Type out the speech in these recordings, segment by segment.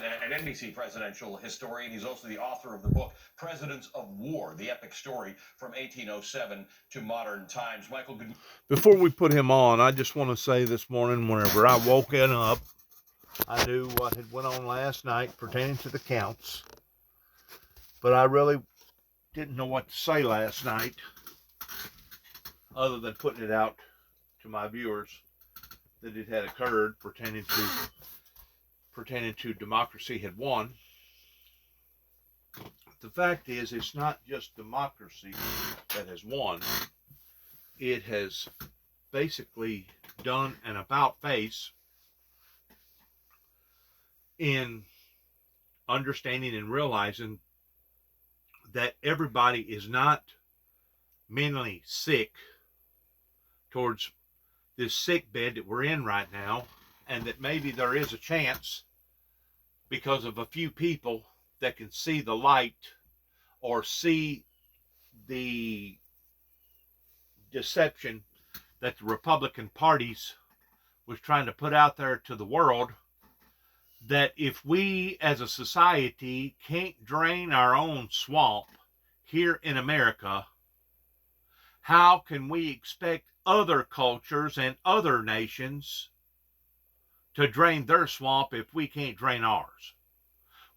An NBC presidential historian. He's also the author of the book Presidents of War, the epic story from 1807 to modern times. Michael, good. Before we put him on, I just want to say this morning, whenever I woke up, I knew what had went on last night pertaining to the counts, but I really didn't know what to say last night other than putting it out to my viewers that it had occurred pertaining to democracy had won. The fact is, it's not just democracy that has won. It has basically done an about face in understanding and realizing that everybody is not mentally sick towards this sick bed that we're in right now, and that maybe there is a chance because of a few people that can see the light or see the deception that the Republican parties was trying to put out there to the world, that if we as a society can't drain our own swamp here in America, how can we expect other cultures and other nations to drain their swamp if we can't drain ours?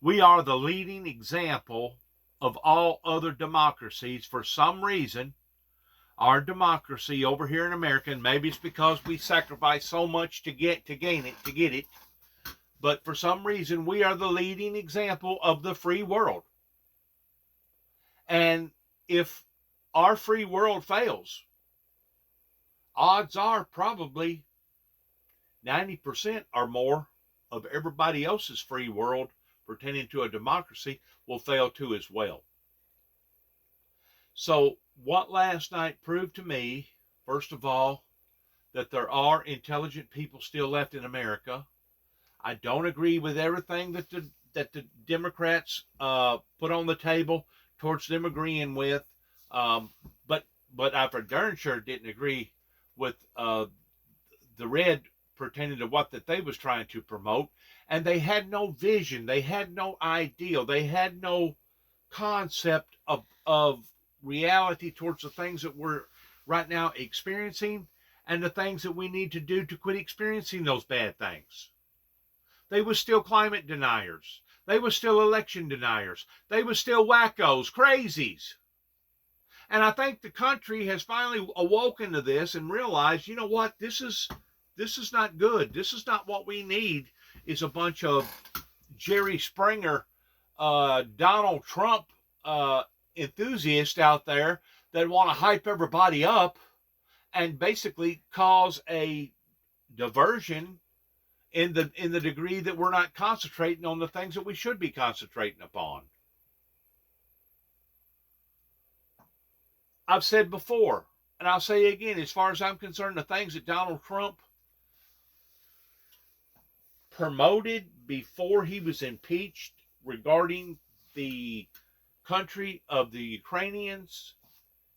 We are the leading example of all other democracies. For some reason, our democracy over here in America, and maybe it's because we sacrifice so much to get it, but for some reason we are the leading example of the free world. And if our free world fails, odds are probably 90% or more of everybody else's free world pertaining to a democracy will fail too as well. So what last night proved to me, first of all, that there are intelligent people still left in America. I don't agree with everything that the Democrats put on the table towards them agreeing with, but I for darn sure didn't agree with the red pertaining to what that they was trying to promote. And they had no vision, they had no ideal, they had no concept of reality towards the things that we're right now experiencing and the things that we need to do to quit experiencing those bad things. They were still climate deniers. They were still election deniers. They were still wackos, crazies. And I think the country has finally awoken to this and realized, you know what, this is not good. This is not what we need, is a bunch of Jerry Springer, Donald Trump enthusiasts out there that want to hype everybody up and basically cause a diversion in the degree that we're not concentrating on the things that we should be concentrating upon. I've said before, and I'll say again, as far as I'm concerned, the things that Donald Trump promoted before he was impeached regarding the country of the Ukrainians,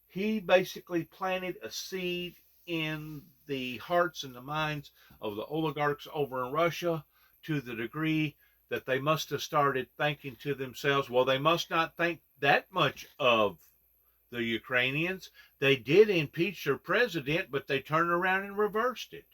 he basically planted a seed in the hearts and the minds of the oligarchs over in Russia to the degree that they must have started thinking to themselves, well, they must not think that much of the Ukrainians. They did impeach their president, but they turned around and reversed it.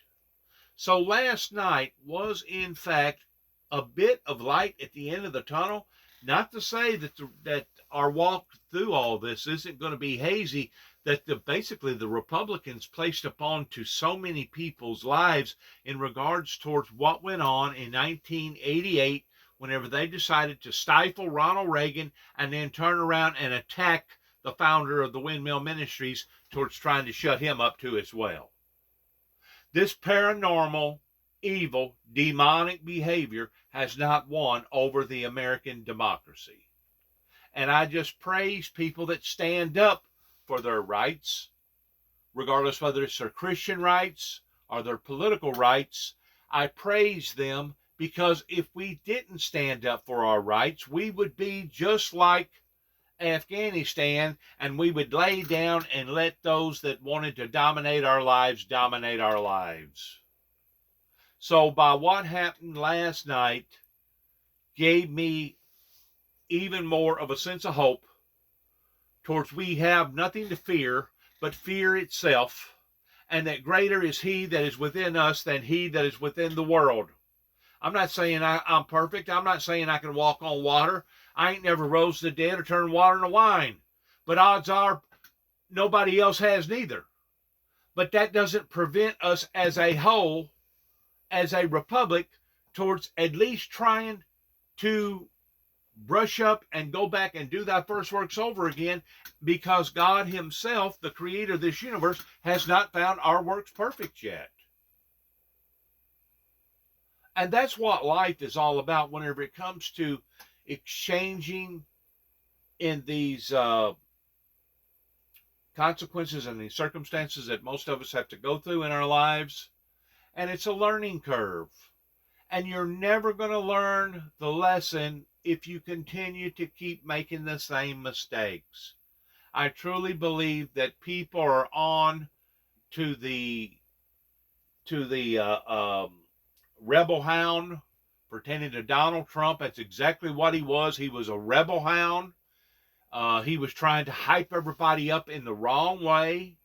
So last night was, in fact, a bit of light at the end of the tunnel. Not to say that our walk through all this isn't going to be hazy, that basically the Republicans placed upon to so many people's lives in regards towards what went on in 1988 whenever they decided to stifle Ronald Reagan and then turn around and attack the founder of the Windmill Ministries towards trying to shut him up too as well. This paranormal, evil, demonic behavior has not won over the American democracy. And I just praise people that stand up for their rights, regardless whether it's their Christian rights or their political rights. I praise them because if we didn't stand up for our rights, we would be just like Afghanistan, and we would lay down and let those that wanted to dominate our lives dominate our lives. So by what happened last night, gave me even more of a sense of hope towards we have nothing to fear but fear itself, and that greater is he that is within us than he that is within the world. I'm not saying I'm perfect. I'm not saying I can walk on water. I ain't never rose the dead or turned water into wine. But odds are nobody else has neither. But that doesn't prevent us as a whole, as a republic, towards at least trying to brush up and go back and do thy first works over again, because God himself, the creator of this universe, has not found our works perfect yet. And that's what life is all about whenever it comes to exchanging in these consequences and these circumstances that most of us have to go through in our lives. And it's a learning curve. And you're never going to learn the lesson if you continue to keep making the same mistakes. I truly believe that people are on to the rebel hound pertaining to Donald Trump. That's exactly what he was. He was a rebel hound. He was trying to hype everybody up in the wrong way.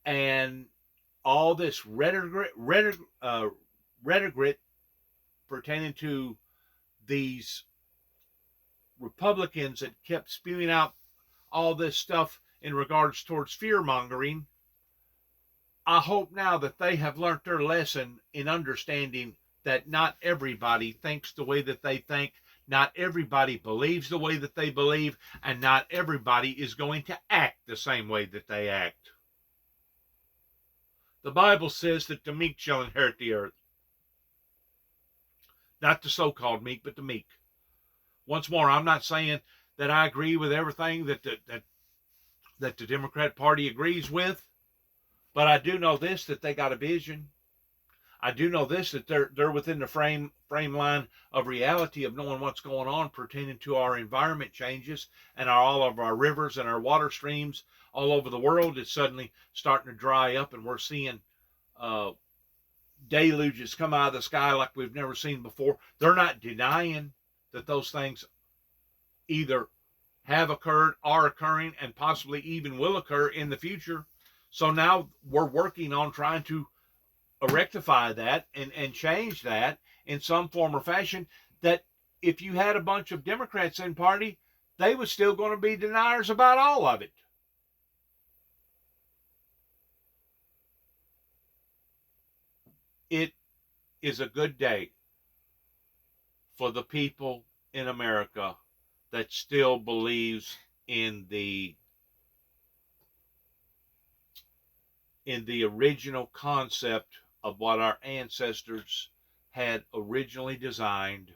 And all this rhetoric pertaining to these Republicans that kept spewing out all this stuff in regards towards fear-mongering, I hope now that they have learned their lesson in understanding that not everybody thinks the way that they think, not everybody believes the way that they believe, and not everybody is going to act the same way that they act. The Bible says that the meek shall inherit the earth. Not the so-called meek, but the meek. Once more, I'm not saying that I agree with everything that the Democrat Party agrees with, but I do know this, that they got a vision. I do know this, that they're within the frame line of reality of knowing what's going on pertaining to our environment changes and all of our rivers and our water streams all over the world is suddenly starting to dry up, and we're seeing deluges come out of the sky like we've never seen before. They're not denying that those things either have occurred, are occurring, and possibly even will occur in the future. So now we're working on trying to rectify that and change that in some form or fashion, that if you had a bunch of Democrats in party, they were still going to be deniers about all of it. It is a good day for the people in America that still believes in the original concept of what our ancestors had originally designed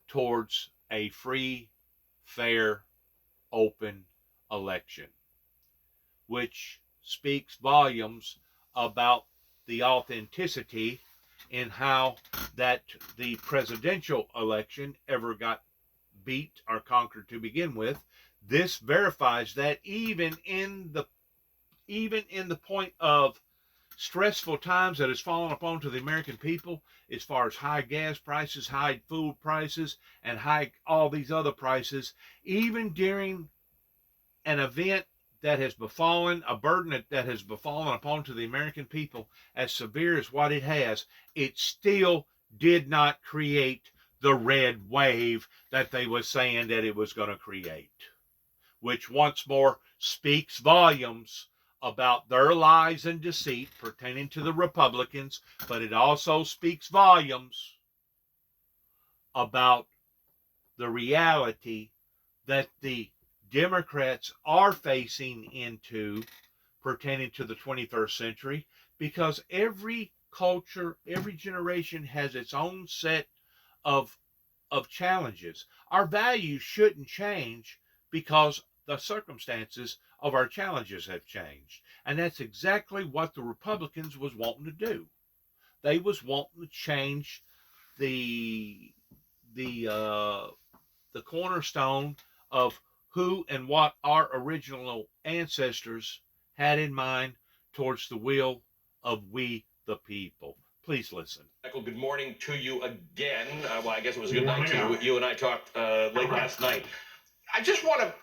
towards a free, fair, open election, which speaks volumes about the authenticity in how that the presidential election ever got beat or conquered to begin with. This verifies that even in the point of stressful times that has fallen upon to the American people, as far as high gas prices, high food prices, and high all these other prices, even during an event that has befallen, a burden that has befallen upon to the American people as severe as what it has, it still did not create the red wave that they were saying that it was going to create, which once more speaks volumes about their lies and deceit pertaining to the Republicans, but it also speaks volumes about the reality that the Democrats are facing into pertaining to the 21st century, because every culture, every generation has its own set of challenges. Our values shouldn't change because the circumstances of our challenges have changed. And that's exactly what the Republicans was wanting to do. They was wanting to change the cornerstone of who and what our original ancestors had in mind towards the will of we the people. Please listen. Michael, good morning to you again. Well, I guess it was a Good good night morning, to you. Al. You and I talked late last night. I just want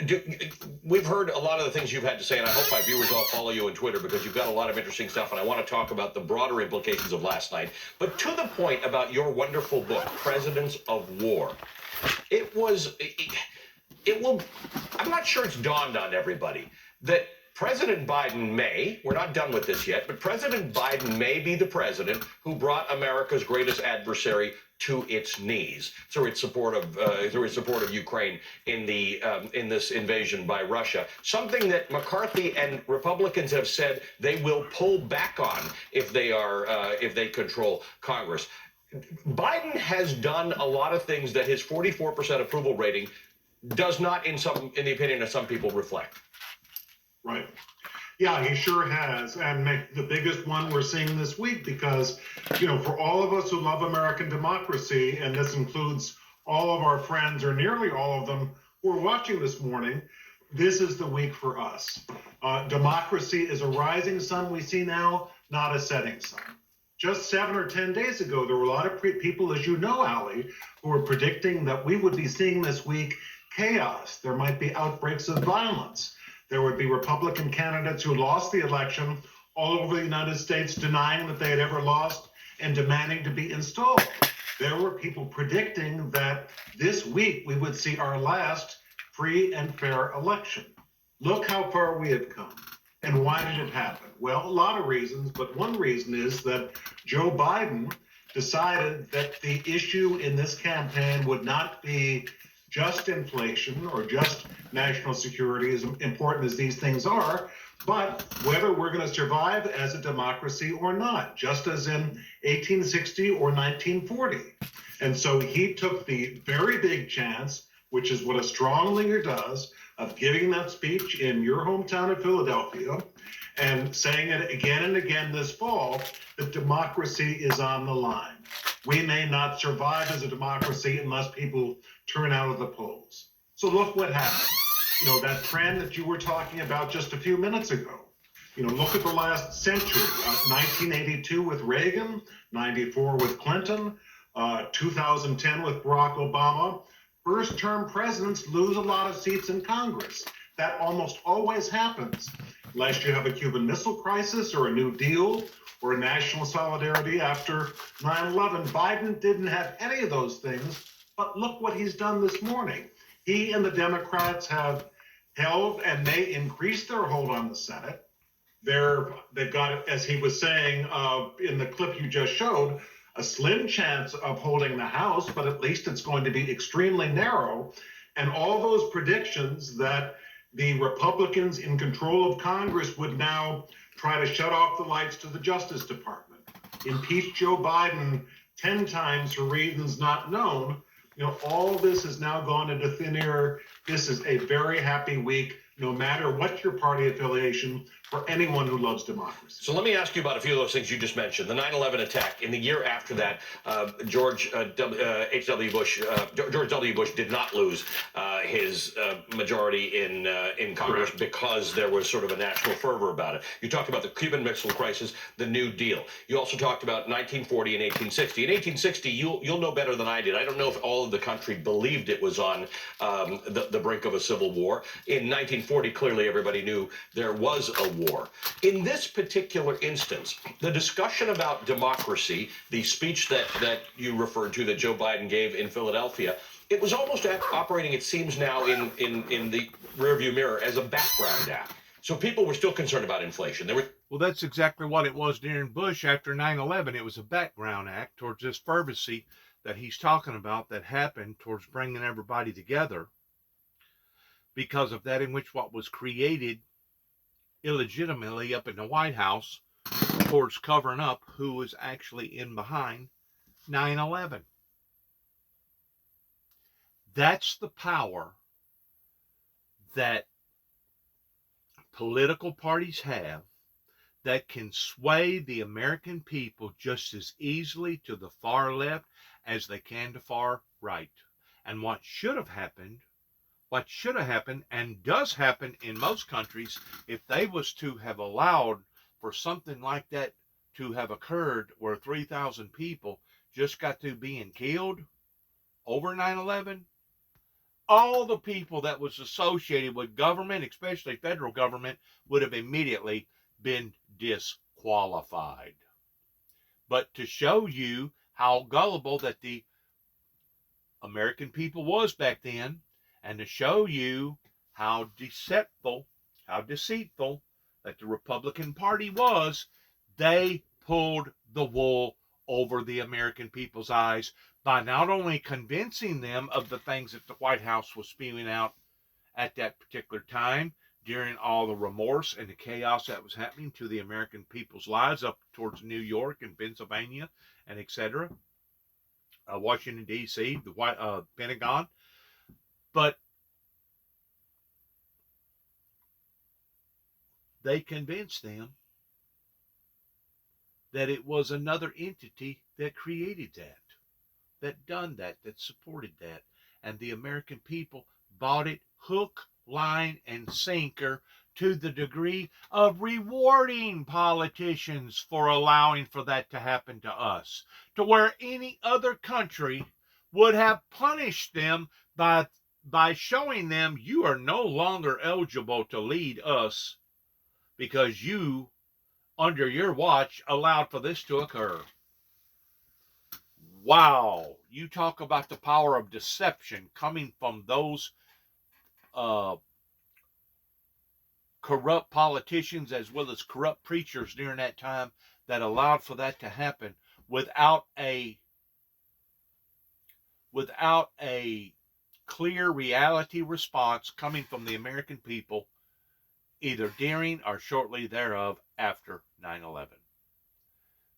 to. We've heard a lot of the things you've had to say, and I hope my viewers all follow you on Twitter because you've got a lot of interesting stuff, and I want to talk about the broader implications of last night. But to the point about your wonderful book, Presidents of War, it was. It will. I'm not sure it's dawned on everybody that President Biden may, we're not done with this yet, but President Biden may be the president who brought America's greatest adversary to its knees through its support of Ukraine in this invasion by Russia. Something that McCarthy and Republicans have said they will pull back on if they control Congress. Biden has done a lot of things that his 44% approval rating does not, in the opinion of some people, reflect. Right. Yeah, he sure has. And the biggest one we're seeing this week because, for all of us who love American democracy, and this includes all of our friends or nearly all of them who are watching this morning, this is the week for us. Democracy is a rising sun we see now, not a setting sun. Just 7 or 10 days ago, there were a lot of people, as you know, Allie, who were predicting that we would be seeing this week chaos. There might be outbreaks of violence. There would be Republican candidates who lost the election all over the United States denying that they had ever lost and demanding to be installed. There were people predicting that this week we would see our last free and fair election. Look how far we have come. And why did it happen? Well, a lot of reasons, but one reason is that Joe Biden decided that the issue in this campaign would not be just inflation or just national security, as important as these things are, but whether we're going to survive as a democracy or not, just as in 1860 or 1940. And so he took the very big chance, which is what a strong leader does, of giving that speech in your hometown of Philadelphia and saying it again and again this fall that democracy is on the line. We may not survive as a democracy unless people turn out of the polls. So look what happened. That trend that you were talking about just a few minutes ago. Look at the last century, 1982 with Reagan, 94 with Clinton, 2010 with Barack Obama. First-term presidents lose a lot of seats in Congress. That almost always happens, unless you have a Cuban Missile Crisis or a New Deal or a national solidarity after 9/11. Biden didn't have any of those things, but look what he's done this morning. He and the Democrats have held and may increase their hold on the Senate. They've got, as he was saying in the clip you just showed, a slim chance of holding the House, but at least it's going to be extremely narrow. And all those predictions that the Republicans in control of Congress would now try to shut off the lights to the Justice Department, impeach Joe Biden 10 times for reasons not known. All this has now gone into thin air. This is a very happy week, no matter what your party affiliation, for anyone who loves democracy. So let me ask you about a few of those things you just mentioned. The 9/11 attack. In the year after that, George W. Bush did not lose his majority in Congress because there was sort of a national fervor about it. You talked about the Cuban Missile Crisis, the New Deal. You also talked about 1940 and 1860. In 1860, you'll know better than I did. I don't know if all of the country believed it was on the brink of a civil war. In 1940, clearly everybody knew there was a war. In this particular instance, the discussion about democracy, the speech that you referred to that Joe Biden gave in Philadelphia, it was almost operating, it seems now, in the rearview mirror as a background act. So people were still concerned about inflation. Well, that's exactly what it was during Bush after 9/11. It was a background act towards this fervency that he's talking about that happened towards bringing everybody together because of that, in which what was created illegitimately up in the White House towards covering up who was actually in behind 9/11. That's the power that political parties have that can sway the American people just as easily to the far left as they can to far right. And what should have happened and does happen in most countries, if they was to have allowed for something like that to have occurred where 3,000 people just got through being killed over 9/11, all the people that was associated with government, especially federal government, would have immediately been disqualified. But to show you how gullible that the American people was back then, and to show you how deceitful that the Republican Party was, they pulled the wool over the American people's eyes by not only convincing them of the things that the White House was spewing out at that particular time during all the remorse and the chaos that was happening to the American people's lives up towards New York and Pennsylvania and etc. Washington D.C., the Pentagon, but they convinced them that it was another entity that created that done that supported that, and the American people bought it hook, line, and sinker, to the degree of rewarding politicians for allowing for that to happen to us, to where any other country would have punished them by showing them you are no longer eligible to lead us because you, under your watch, allowed for this to occur. Wow, you talk about the power of deception coming from those corrupt politicians as well as corrupt preachers during that time that allowed for that to happen without a clear reality response coming from the American people either during or shortly thereof after 9/11.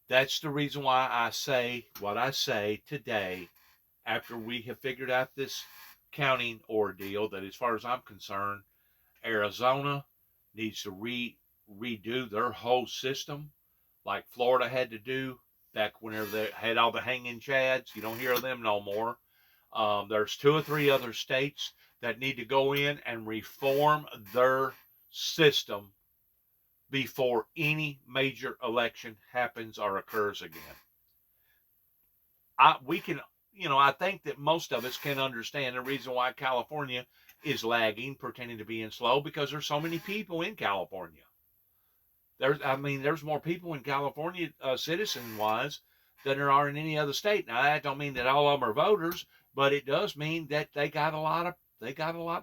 That's the reason why I say what I say today, after we have figured out this counting ordeal, that as far as I'm concerned, Arizona needs to redo their whole system like Florida had to do back whenever they had all the hanging chads. You don't hear of them no more. There's 2 or 3 other states that need to go in and reform their system before any major election happens or occurs again. I think that most of us can understand the reason why California is lagging, pretending to being slow, because there's so many people in California. There's more people in California, citizen-wise, than there are in any other state. Now, that don't mean that all of them are voters, but it does mean that they got a lot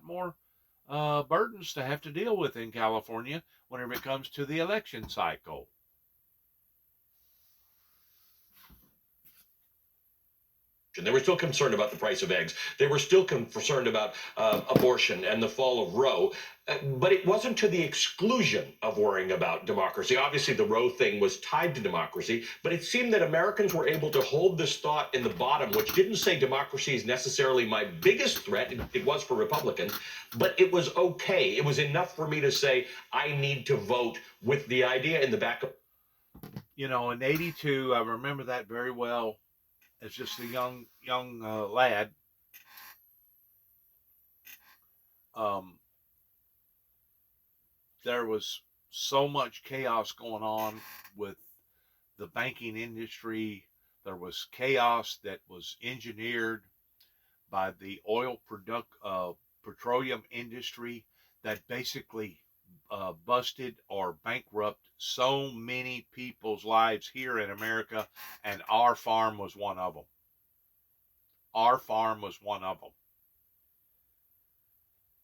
more burdens to have to deal with in California whenever it comes to the election cycle. They were still concerned about the price of eggs. They were still concerned about abortion and the fall of Roe. But it wasn't to the exclusion of worrying about democracy. Obviously, the Roe thing was tied to democracy, but it seemed that Americans were able to hold this thought in the bottom, which didn't say democracy is necessarily my biggest threat. It was for Republicans, but it was okay. It was enough for me to say, I need to vote with the idea in the back of. In 82, I remember that very well. As just a young lad, there was so much chaos going on with the banking industry. There was chaos that was engineered by the petroleum industry that basically busted or bankrupt so many people's lives here in America, and our farm was one of them. Our farm was one of them.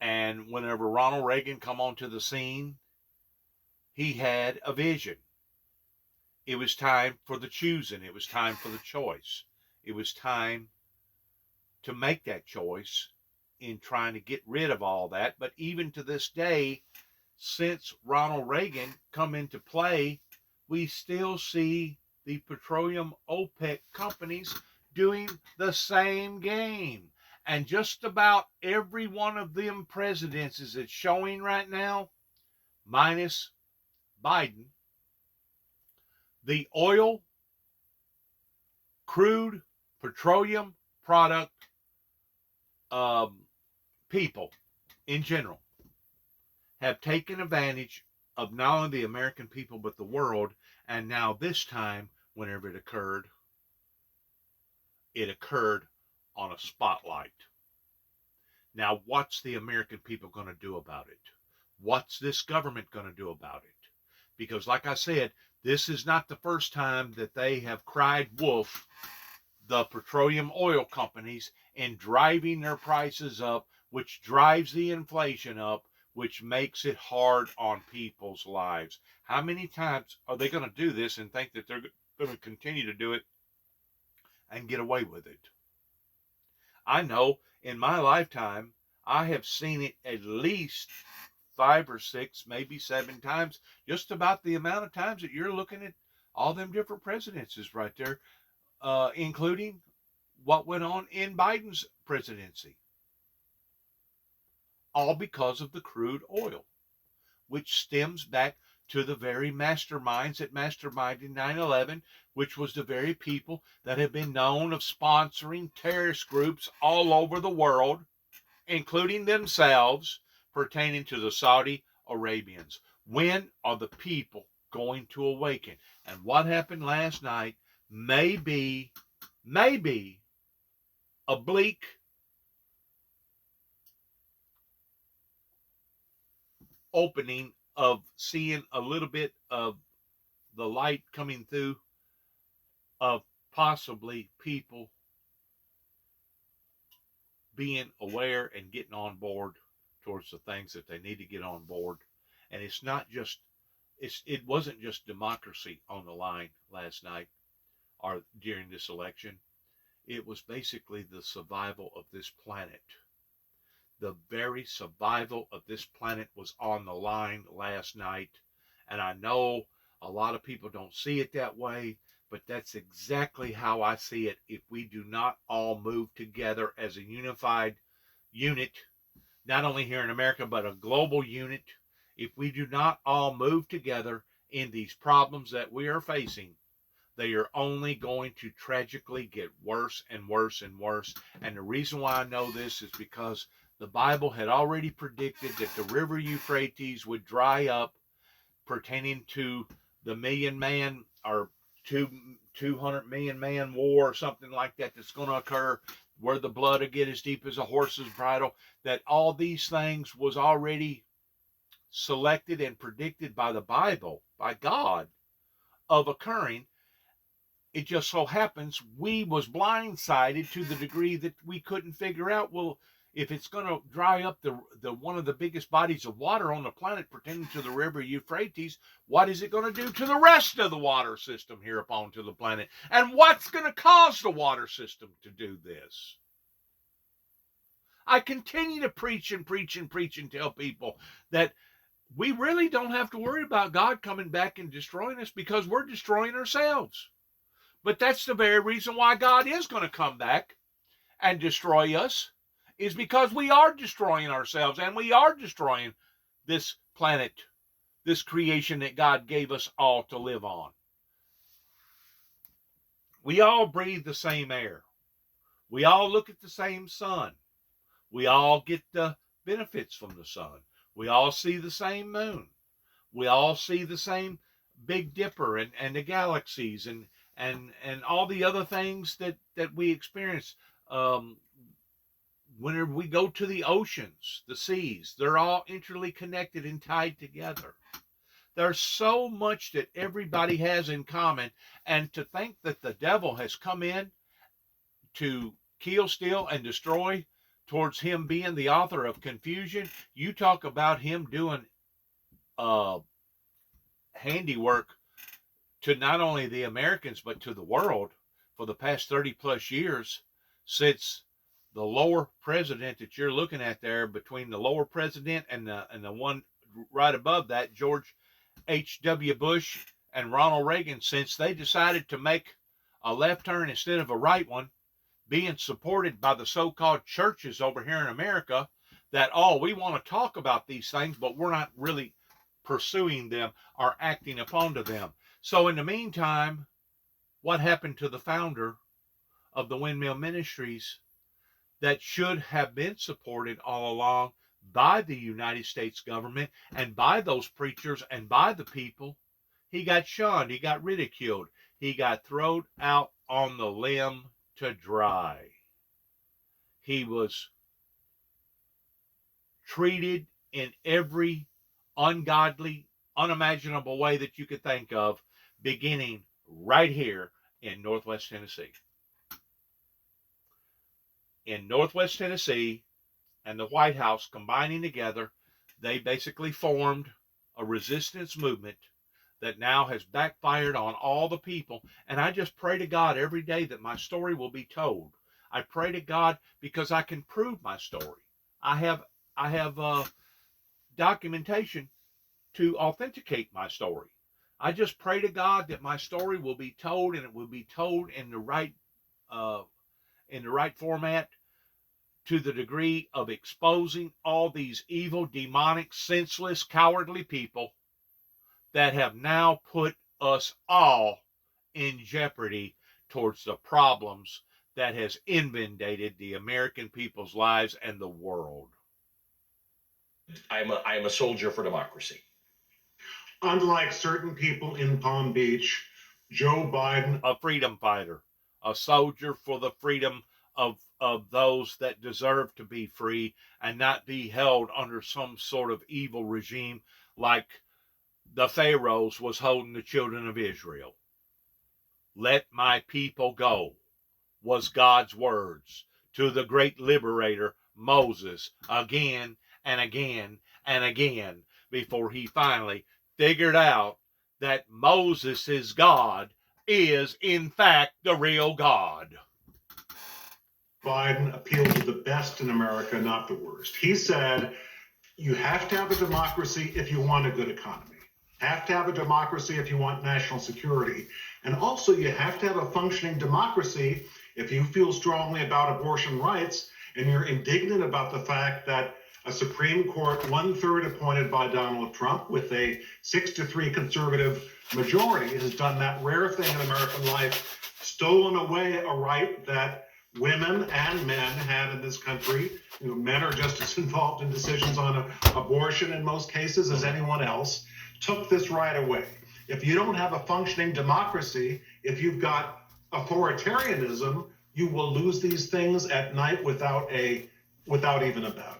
And whenever Ronald Reagan come onto the scene, he had a vision. It was time for the choosing. It was time for the choice. It was time to make that choice in trying to get rid of all that. But even to this day, since Ronald Reagan come into play, we still see the petroleum OPEC companies doing the same game. And just about every one of them presidents is it's showing right now, minus Biden, the oil, crude, petroleum product people in general have taken advantage of not only the American people but the world. And now this time, whenever it occurred on a spotlight. Now, what's the American people going to do about it? What's this government going to do about it? Because, like I said, this is not the first time that they have cried wolf, the petroleum oil companies, in driving their prices up, which drives the inflation up, which makes it hard on people's lives. How many times are they going to do this and think that they're going to continue to do it and get away with it? I know in my lifetime, I have seen it at least 5 or 6, maybe 7 times, just about the amount of times that you're looking at all them different presidencies right there, including what went on in Biden's presidency. All because of the crude oil, which stems back to the very masterminds that masterminded 9/11, which was the very people that have been known of sponsoring terrorist groups all over the world, including themselves, pertaining to the Saudi Arabians. When are the people going to awaken? And what happened last night may be a bleak opening of seeing a little bit of the light coming through of possibly people being aware and getting on board towards the things that they need to get on board. And it's not just it wasn't just democracy on the line last night or during this election. It was basically the survival of this planet. The very survival of this planet was on the line last night. And I know a lot of people don't see it that way, but that's exactly how I see it. If we do not all move together as a unified unit, not only here in America, but a global unit, if we do not all move together in these problems that we are facing, they are only going to tragically get worse and worse and worse. And the reason why I know this is because the Bible had already predicted that the river Euphrates would dry up, pertaining to the million man or 200 million man war or something like that that's going to occur, where the blood will get as deep as a horse's bridle. That all these things was already selected and predicted by the Bible, by God, of occurring. It just so happens we was blindsided to the degree that we couldn't figure out, well, if it's going to dry up the one of the biggest bodies of water on the planet pertaining to the river Euphrates, what is it going to do to the rest of the water system here upon to the planet? And what's going to cause the water system to do this? I continue to preach and preach and preach and tell people that we really don't have to worry about God coming back and destroying us, because we're destroying ourselves. But that's the very reason why God is going to come back and destroy us, is because we are destroying ourselves, and we are destroying this planet, this creation that God gave us all to live on. We all breathe the same air. We all look at the same sun. We all get the benefits from the sun. We all see the same moon. We all see the same Big Dipper and the galaxies and all the other things that we experience. Whenever we go to the oceans, the seas, they're all interly connected and tied together. There's so much that everybody has in common. And to think that the devil has come in to kill, steal, and destroy, towards him being the author of confusion, you talk about him doing handiwork to not only the Americans, but to the world for the past 30 plus years, since the lower president that you're looking at there, between the lower president and the one right above that, George H.W. Bush and Ronald Reagan, since they decided to make a left turn instead of a right one, being supported by the so-called churches over here in America, that, oh, we want to talk about these things, but we're not really pursuing them or acting upon to them. So in the meantime, what happened to the founder of the Windmill Ministries that should have been supported all along by the United States government and by those preachers and by the people. He got shunned. He got ridiculed. He got thrown out on the limb to dry. He was treated in every ungodly, unimaginable way that you could think of, beginning right here in Northwest Tennessee. In Northwest Tennessee and the White House combining together, they basically formed a resistance movement that now has backfired on all the people. And I just pray to God every day that my story will be told. I pray to God because I can prove my story. I have documentation to authenticate my story. I just pray to God that my story will be told, and it will be told in the right format, to the degree of exposing all these evil, demonic, senseless, cowardly people that have now put us all in jeopardy towards the problems that has inundated the American people's lives and the world. I am a soldier for democracy. Unlike certain people in Palm Beach, Joe Biden, a freedom fighter, a soldier for the freedom of those that deserve to be free and not be held under some sort of evil regime like the Pharaohs was holding the children of Israel. Let my people go was God's words to the great liberator Moses again and again and again before he finally figured out that Moses' God is in fact the real God. Biden appealed to the best in America, not the worst. He said, you have to have a democracy if you want a good economy. Have to have a democracy if you want national security. And also you have to have a functioning democracy if you feel strongly about abortion rights and you're indignant about the fact that a Supreme Court 1/3 appointed by Donald Trump with a 6-3 conservative majority has done that rare thing in American life, stolen away a right that women and men had in this country. Men are just as involved in decisions on abortion in most cases as anyone else. Took this right away. If you don't have a functioning democracy, if you've got authoritarianism, you will lose these things at night without even a battle.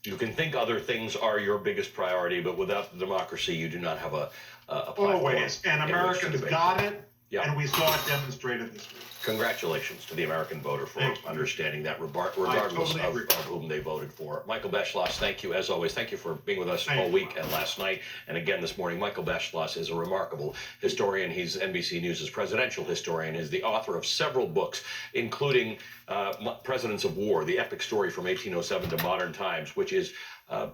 You can think other things are your biggest priority, but without the democracy, you do not have a platform. Always. And Americans got it, and we saw it demonstrated this week. Congratulations to the American voter for understanding that, regardless of whom they voted for. Michael Beschloss, thank you, as always. Thank you for being with us all week and last night and again this morning. Michael Beschloss is a remarkable historian. He's NBC News' presidential historian. He's the author of several books, including Presidents of War, the epic story from 1807 to modern times, which is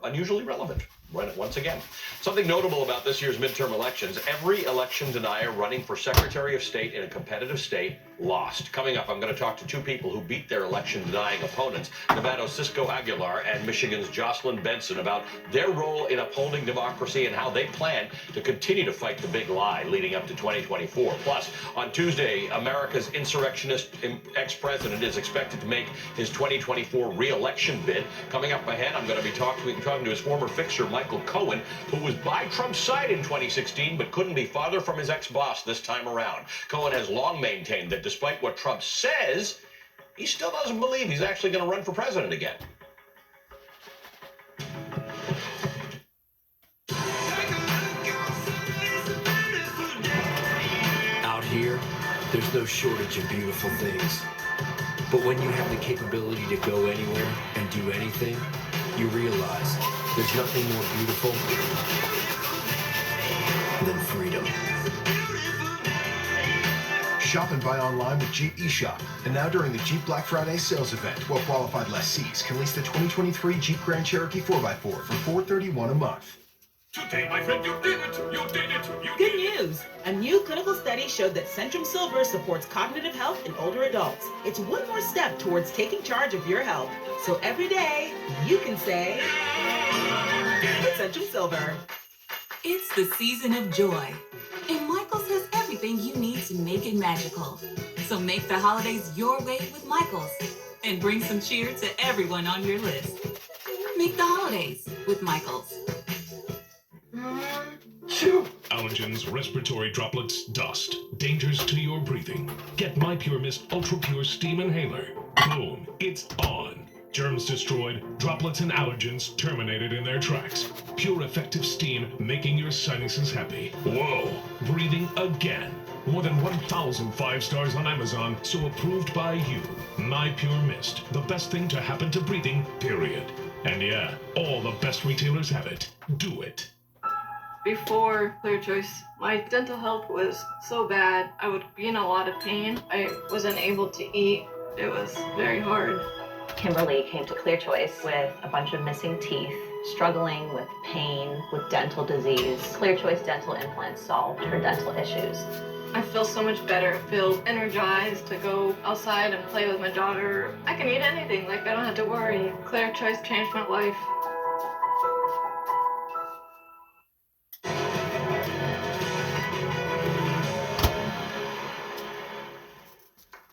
unusually relevant. Once again, something notable about this year's midterm elections: every election denier running for Secretary of State in a competitive state lost. Coming up, I'm going to talk to two people who beat their election-denying opponents, Nevada's Cisco Aguilar and Michigan's Jocelyn Benson, about their role in upholding democracy and how they plan to continue to fight the big lie leading up to 2024. Plus, on Tuesday, America's insurrectionist ex-president is expected to make his 2024 re-election bid. Coming up ahead, I'm going to be talking to his former fixer, Michael Cohen, who was by Trump's side in 2016 but couldn't be farther from his ex-boss this time around. Cohen has long maintained that despite what Trump says, he still doesn't believe he's actually going to run for president again. Out here, there's no shortage of beautiful things. But when you have the capability to go anywhere and do anything, you realize there's nothing more beautiful than freedom. Shop and buy online with Jeep eShop. And now during the Jeep Black Friday sales event, well-qualified lessees can lease the 2023 Jeep Grand Cherokee 4x4 for $431 a month. Today, my friend, you did it! You did it! You Good news! A new clinical study showed that Centrum Silver supports cognitive health in older adults. It's one more step towards taking charge of your health. So every day, you can say, Centrum Silver. It's the season of joy, and Michael's has everything you need to make it magical. So make the holidays your way with Michael's, and bring some cheer to everyone on your list. make the holidays with Michaels. Allergens, respiratory droplets, dust, dangers to your breathing. Get My Pure Mist Ultra Pure Steam Inhaler. Boom, it's on. Germs destroyed, droplets and allergens terminated in their tracks. Pure effective steam making your sinuses happy. Whoa, breathing again. More than 1,000 5 stars on Amazon, so approved by you. My Pure Mist, the best thing to happen to breathing, period. And yeah, all the best retailers have it. Do it. Before Clear Choice, my dental health was so bad. I would be in a lot of pain. I wasn't able to eat. It was very hard. Kimberly came to Clear Choice with a bunch of missing teeth, struggling with pain, with dental disease. Clear Choice dental implants solved her dental issues. I feel so much better. I feel energized to go outside and play with my daughter. I can eat anything, like I don't have to worry. Clear Choice changed my life.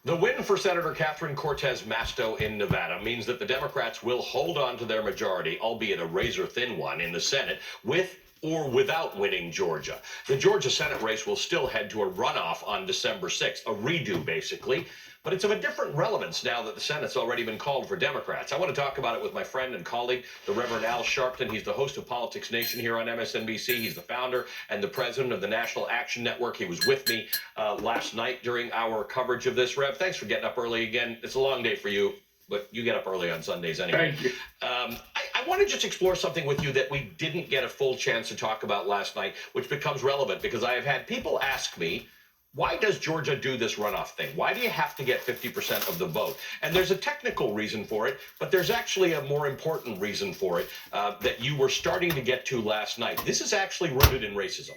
The win for Senator Catherine Cortez Masto in Nevada means that the Democrats will hold on to their majority, albeit a razor-thin one, in the Senate, with or without winning Georgia. The Georgia Senate race will still head to a runoff on December 6th, a redo, basically. But it's of a different relevance now that the Senate's already been called for Democrats. I want to talk about it with my friend and colleague, the Reverend Al Sharpton. He's the host of Politics Nation here on MSNBC. He's the founder and the president of the National Action Network. He was with me last night during our coverage of this. Rev, thanks for getting up early again. It's a long day for you, but you get up early on Sundays anyway. Thank you. I want to just explore something with you that we didn't get a full chance to talk about last night, which becomes relevant because I have had people ask me, why does Georgia do this runoff thing? Why do you have to get 50% of the vote? And there's a technical reason for it, but there's actually a more important reason for it that you were starting to get to last night. This is actually rooted in racism.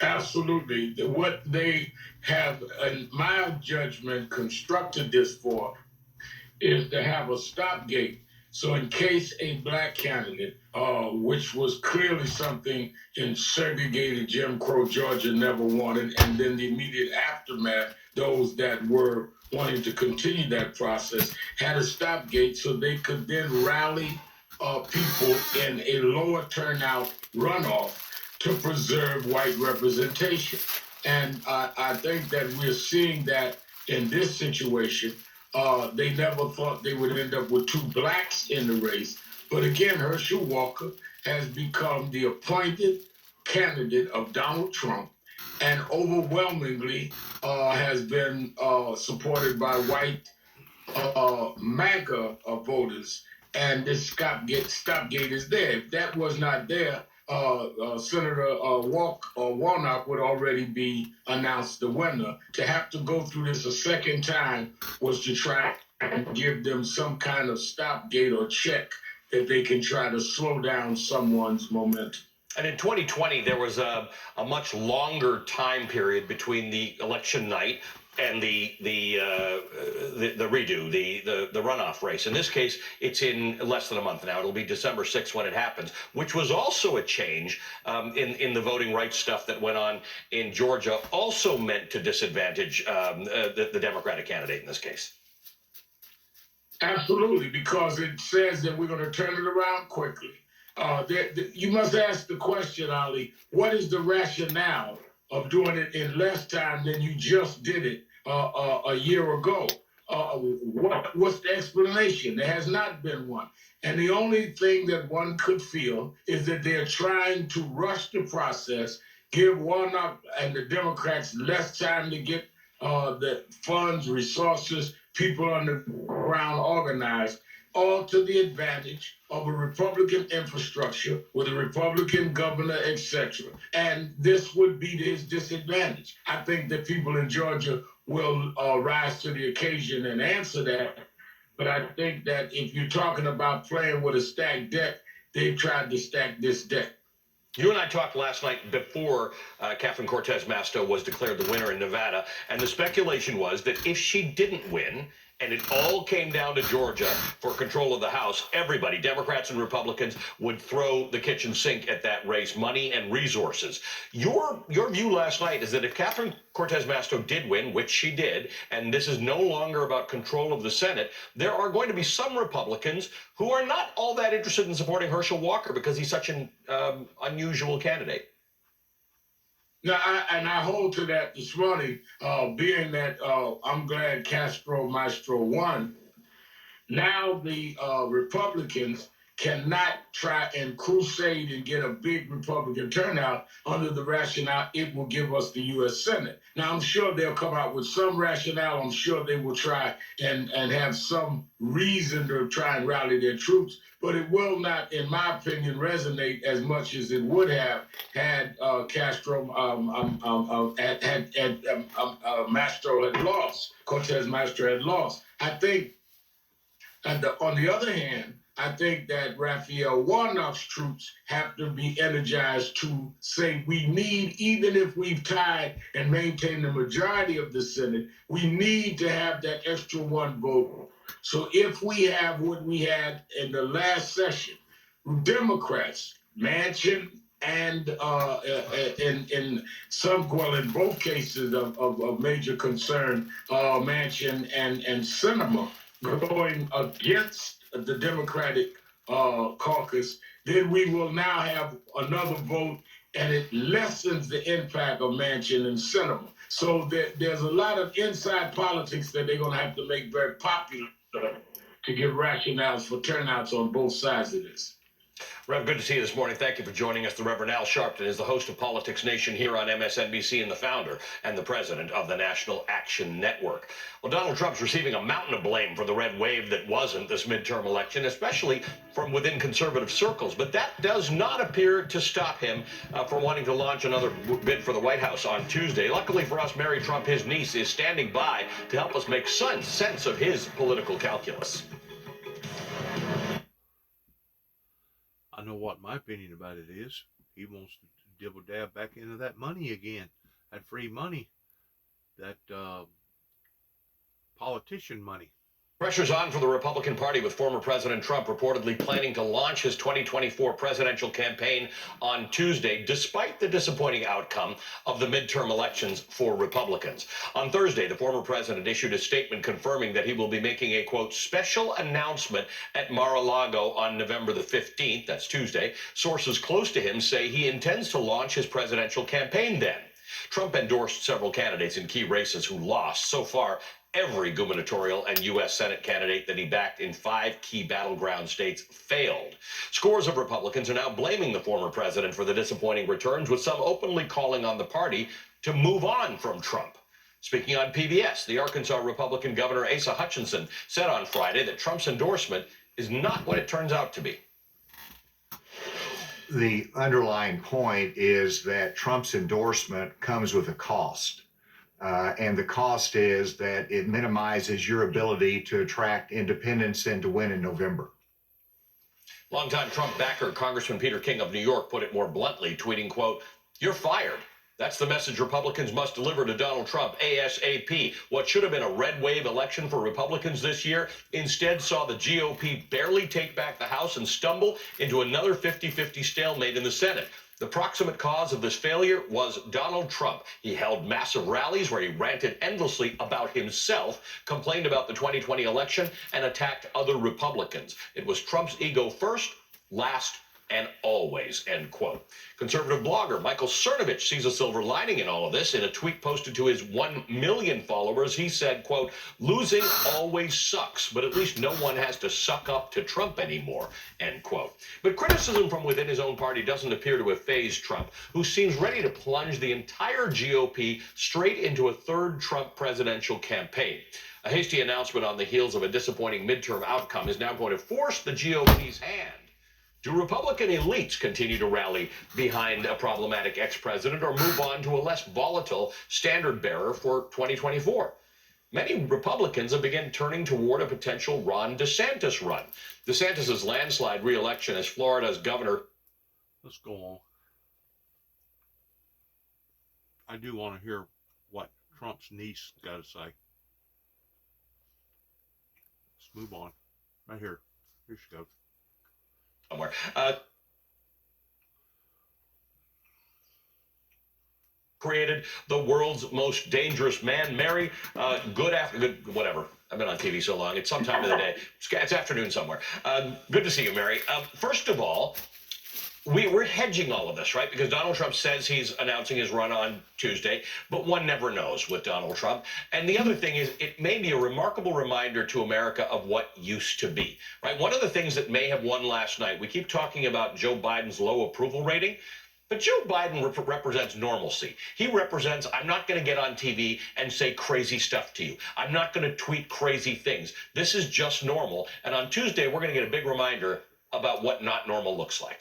Absolutely. What they have, in my judgment, constructed this for is to have a stopgate. So in case a black candidate, which was clearly something in segregated Jim Crow Georgia never wanted, and then the immediate aftermath, those that were wanting to continue that process, had a stopgate so they could then rally people in a lower turnout runoff to preserve white representation. And I think that we're seeing that in this situation. They never thought they would end up with two blacks in the race. But again, Herschel Walker has become the appointed candidate of Donald Trump and overwhelmingly has been supported by white MAGA voters. And this stopgate is there. If that was not there, Senator Warnock would already be announced the winner. To have to go through this a second time was to try and give them some kind of stopgate or check that they can try to slow down someone's momentum. And in 2020, there was a much longer time period between the election night and the redo, the runoff race. In this case, it's in less than a month now. It'll be December 6th when it happens, which was also a change in the voting rights stuff that went on in Georgia, also meant to disadvantage the Democratic candidate in this case. Absolutely, because it says that we're going to turn it around quickly. You must ask the question, Ali, what is the rationale of doing it in less time than you just did it a year ago? What's the explanation? There has not been one. And the only thing that one could feel is that they're trying to rush the process, give Warnock and the Democrats less time to get the funds, resources, people on the ground organized, all to the advantage of a Republican infrastructure with a Republican governor, etc. And this would be his disadvantage. I think that people in Georgia will rise to the occasion and answer that. But I think that if you're talking about playing with a stacked deck, they've tried to stack this deck. You and I talked last night before Catherine Cortez Masto was declared the winner in Nevada, and the speculation was that if she didn't win, and it all came down to Georgia for control of the House, everybody, Democrats and Republicans, would throw the kitchen sink at that race, money and resources. Your view last night is that if Catherine Cortez Masto did win, which she did, and this is no longer about control of the Senate, there are going to be some Republicans who are not all that interested in supporting Herschel Walker because he's such an unusual candidate. Now, I hold to that this morning, being that I'm glad Castro Maestro won. Now the Republicans cannot try and crusade and get a big Republican turnout under the rationale it will give us the U.S. Senate. Now, I'm sure they'll come out with some rationale. I'm sure they will try and have some reason to try and rally their troops, but it will not, in my opinion, resonate as much as it would have had Castro Mastro had lost, Cortez Maestro had lost. I think, on the other hand, I think that Raphael Warnock's troops have to be energized to say we need, even if we've tied and maintained the majority of the Senate, we need to have that extra one vote. So if we have what we had in the last session, Democrats, Manchin, and in some, well, in both cases of major concern, Manchin and Sinema going against the Democratic caucus, then we will now have another vote, and it lessens the impact of Manchin and Sinema. So there's a lot of inside politics that they're going to have to make very popular to give rationales for turnouts on both sides of this. Rev, good to see you this morning. Thank you for joining us. The Reverend Al Sharpton is the host of Politics Nation here on MSNBC and the founder and the president of the National Action Network. Well, Donald Trump's receiving a mountain of blame for the red wave that wasn't this midterm election, especially from within conservative circles. But that does not appear to stop him from wanting to launch another bid for the White House on Tuesday. Luckily for us, Mary Trump, his niece, is standing by to help us make sense of his political calculus. I know what my opinion about it is. He wants to dibble dab back into that money again, that free money, that politician money. Pressure's on for the Republican Party, with former President Trump reportedly planning to launch his 2024 presidential campaign on Tuesday, despite the disappointing outcome of the midterm elections for Republicans. On Thursday, the former president issued a statement confirming that he will be making a, quote, special announcement at Mar-a-Lago on November the 15th, that's Tuesday. Sources close to him say he intends to launch his presidential campaign then. Trump endorsed several candidates in key races who lost. So far, every gubernatorial and U.S. Senate candidate that he backed in 5 key battleground states failed. Scores of Republicans are now blaming the former president for the disappointing returns, with some openly calling on the party to move on from Trump. Speaking on PBS, the Arkansas Republican Governor Asa Hutchinson said on Friday that Trump's endorsement is not what it turns out to be. The underlying point is that Trump's endorsement comes with a cost. And the cost is that it minimizes your ability to attract independents and to win in November. Longtime Trump backer Congressman Peter King of New York put it more bluntly, tweeting, quote, "You're fired. That's the message Republicans must deliver to Donald Trump ASAP. What should have been a red wave election for Republicans this year instead saw the GOP barely take back the House and stumble into another 50-50 stalemate in the Senate. The proximate cause of this failure was Donald Trump. He held massive rallies where he ranted endlessly about himself, complained about the 2020 election, and attacked other Republicans. It was Trump's ego first, last, and always," end quote. Conservative blogger Michael Cernovich sees a silver lining in all of this. In a tweet posted to his 1 million followers, he said, quote, "Losing always sucks, but at least no one has to suck up to Trump anymore," end quote. But criticism from within his own party doesn't appear to have fazed Trump, who seems ready to plunge the entire GOP straight into a third Trump presidential campaign. A hasty announcement on the heels of a disappointing midterm outcome is now going to force the GOP's hand. Do Republican elites continue to rally behind a problematic ex-president or move on to a less volatile standard bearer for 2024? Many Republicans have begun turning toward a potential Ron DeSantis run. DeSantis' landslide re-election as Florida's governor. Let's go on. I do want to hear what Trump's niece got to say. move on. Right here. Here she goes. Somewhere. Created the world's most dangerous man. Mary, good, whatever. I've been on TV so long. It's sometime of the day. It's afternoon somewhere. Good to see you, Mary. First of all, we're hedging all of this, right? Because Donald Trump says he's announcing his run on Tuesday, but one never knows with Donald Trump. And the other thing is, it may be a remarkable reminder to America of what used to be, right? One of the things that may have won last night, we keep talking about Joe Biden's low approval rating. But Joe Biden represents normalcy. He represents, I'm not going to get on TV and say crazy stuff to you. I'm not going to tweet crazy things. This is just normal. And on Tuesday, we're going to get a big reminder about what not normal looks like.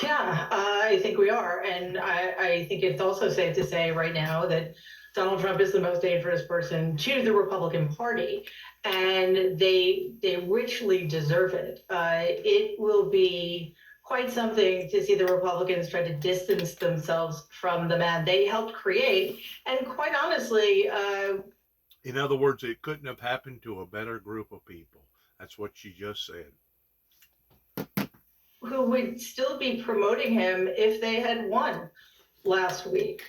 Yeah, I think we are. And I think it's also safe to say right now that Donald Trump is the most dangerous person to the Republican Party. And they richly deserve it. It will be quite something to see the Republicans try to distance themselves from the man they helped create. And quite honestly, in other words, it couldn't have happened to a better group of people. That's what she just said. Who would still be promoting him if they had won last week.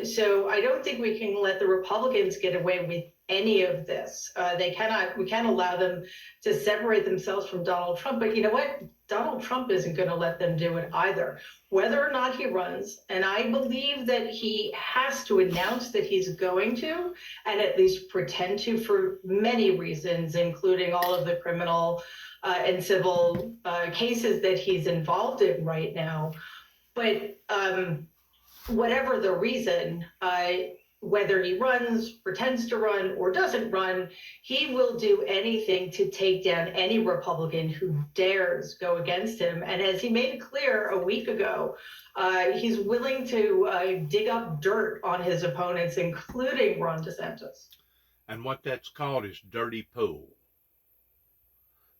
So I don't think we can let the Republicans get away with any of this. We can't allow them to separate themselves from Donald Trump. But you know what? Donald Trump isn't going to let them do it either. Whether or not he runs, and I believe that he has to announce that he's going to, and at least pretend to for many reasons, including all of the criminal and civil cases that he's involved in right now. But whatever the reason, whether he runs, pretends to run, or doesn't run, he will do anything to take down any Republican who dares go against him. And as he made it clear a week ago, he's willing to dig up dirt on his opponents, including Ron DeSantis. And what that's called is dirty pool.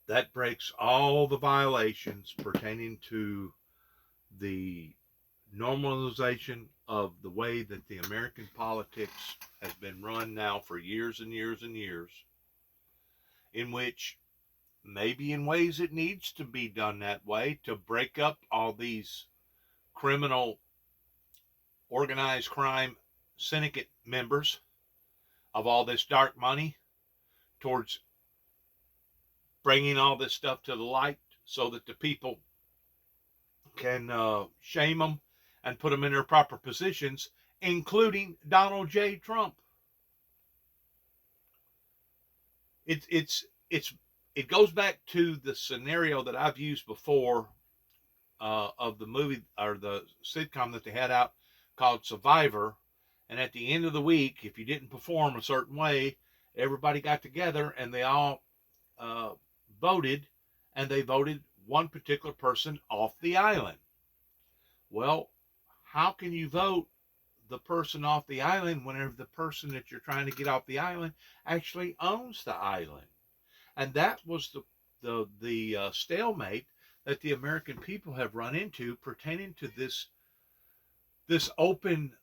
That breaks all the violations pertaining to the normalization of the way that the American politics has been run now for years and years and years, in which maybe in ways it needs to be done that way to break up all these criminal organized crime syndicate members of all this dark money towards bringing all this stuff to the light so that the people can shame them and put them in their proper positions, including Donald J. Trump. It goes back to the scenario that I've used before of the movie or the sitcom that they had out called Survivor. And at the end of the week, if you didn't perform a certain way, everybody got together and they all voted, and they voted one particular person off the island. Well, how can you vote the person off the island whenever the person that you're trying to get off the island actually owns the island? And that was the stalemate that the American people have run into pertaining to this open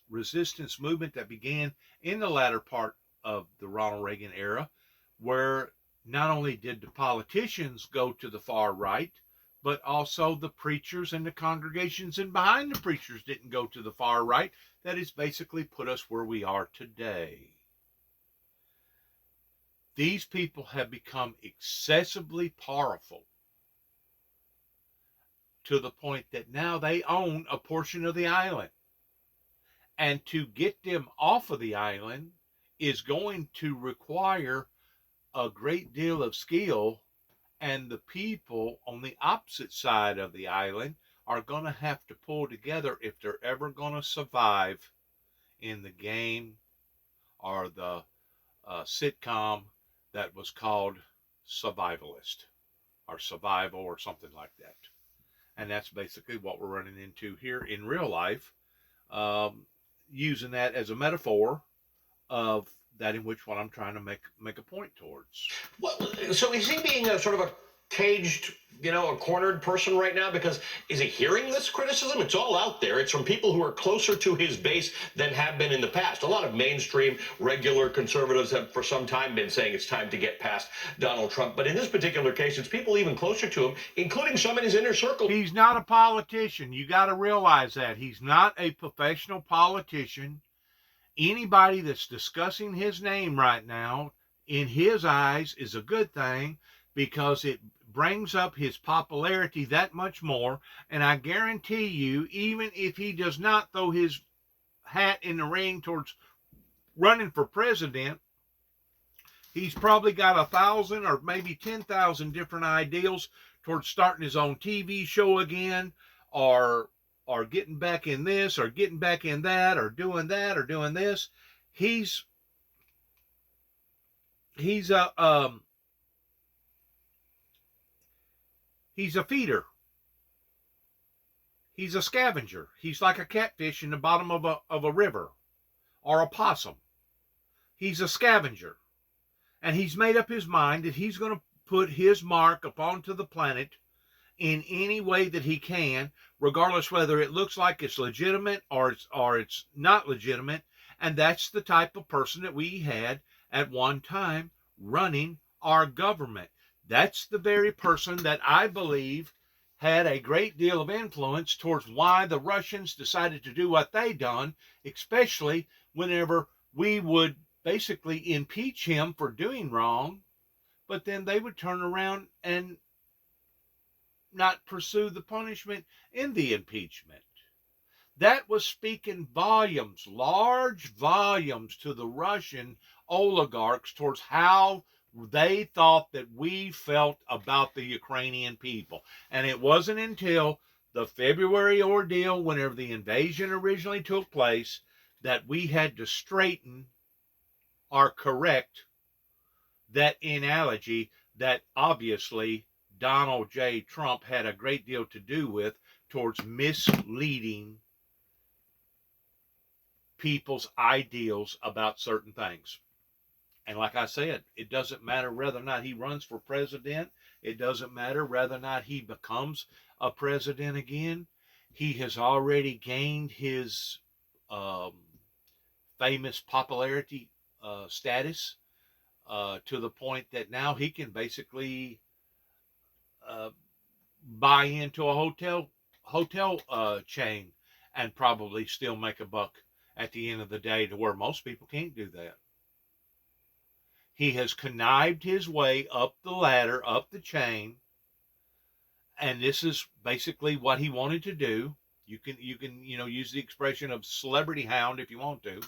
resistance movement that began in the latter part of the Ronald Reagan era, where not only did the politicians go to the far right, but also the preachers and the congregations and behind the preachers didn't go to the far right. That has basically put us where we are today. These people have become excessively powerful to the point that now they own a portion of the island. And to get them off of the island is going to require a great deal of skill, and the people on the opposite side of the island are going to have to pull together if they're ever going to survive in the game or the sitcom that was called Survivalist or Survival or something like that. And that's basically what we're running into here in real life, using that as a metaphor of that in which what I'm trying to make a point towards. Well, so is he being a sort of a caged, a cornered person right now? Because is he hearing this criticism? It's all out there. It's from people who are closer to his base than have been in the past. A lot of mainstream, regular conservatives have for some time been saying it's time to get past Donald Trump. But in this particular case, it's people even closer to him, including some in his inner circle. He's not a politician. You got to realize that. He's not a professional politician. Anybody that's discussing his name right now, in his eyes, is a good thing because it brings up his popularity that much more. And I guarantee you, even if he does not throw his hat in the ring towards running for president, he's probably got 1,000 or maybe 10,000 different ideals towards starting his own TV show again, or getting back in this, or getting back in that, or doing this. He's a feeder. He's a scavenger. He's like a catfish in the bottom of a river, or a possum. He's a scavenger. And he's made up his mind that he's going to put his mark upon to the planet in any way that he can, regardless whether it looks like it's legitimate or it's not legitimate. And that's the type of person that we had at one time running our government. That's the very person that I believe had a great deal of influence towards why the Russians decided to do what they done, especially whenever we would basically impeach him for doing wrong, but then they would turn around and not pursue the punishment in the impeachment. That was speaking volumes, large volumes, to the Russian oligarchs towards how they thought that we felt about the Ukrainian people. And it wasn't until the February ordeal, whenever the invasion originally took place, that we had to straighten or correct that analogy that obviously Donald J. Trump had a great deal to do with towards misleading people's ideals about certain things. And like I said, it doesn't matter whether or not he runs for president. It doesn't matter whether or not he becomes a president again. He has already gained his famous popularity status to the point that now he can basically buy into a hotel chain and probably still make a buck at the end of the day, to where most people can't do that. He has connived his way up the ladder, up the chain, and this is basically what he wanted to do. You can use the expression of celebrity hound if you want to.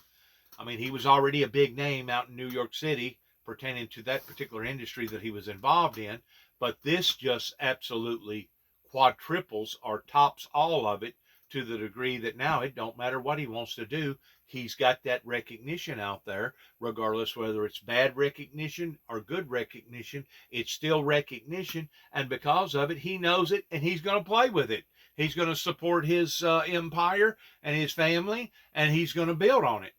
I mean, he was already a big name out in New York City pertaining to that particular industry that he was involved in, but this just absolutely quadruples or tops all of it, to the degree that now it don't matter what he wants to do. He's got that recognition out there, regardless whether it's bad recognition or good recognition. It's still recognition, and because of it, he knows it, and he's going to play with it. He's going to support his empire and his family, and he's going to build on it.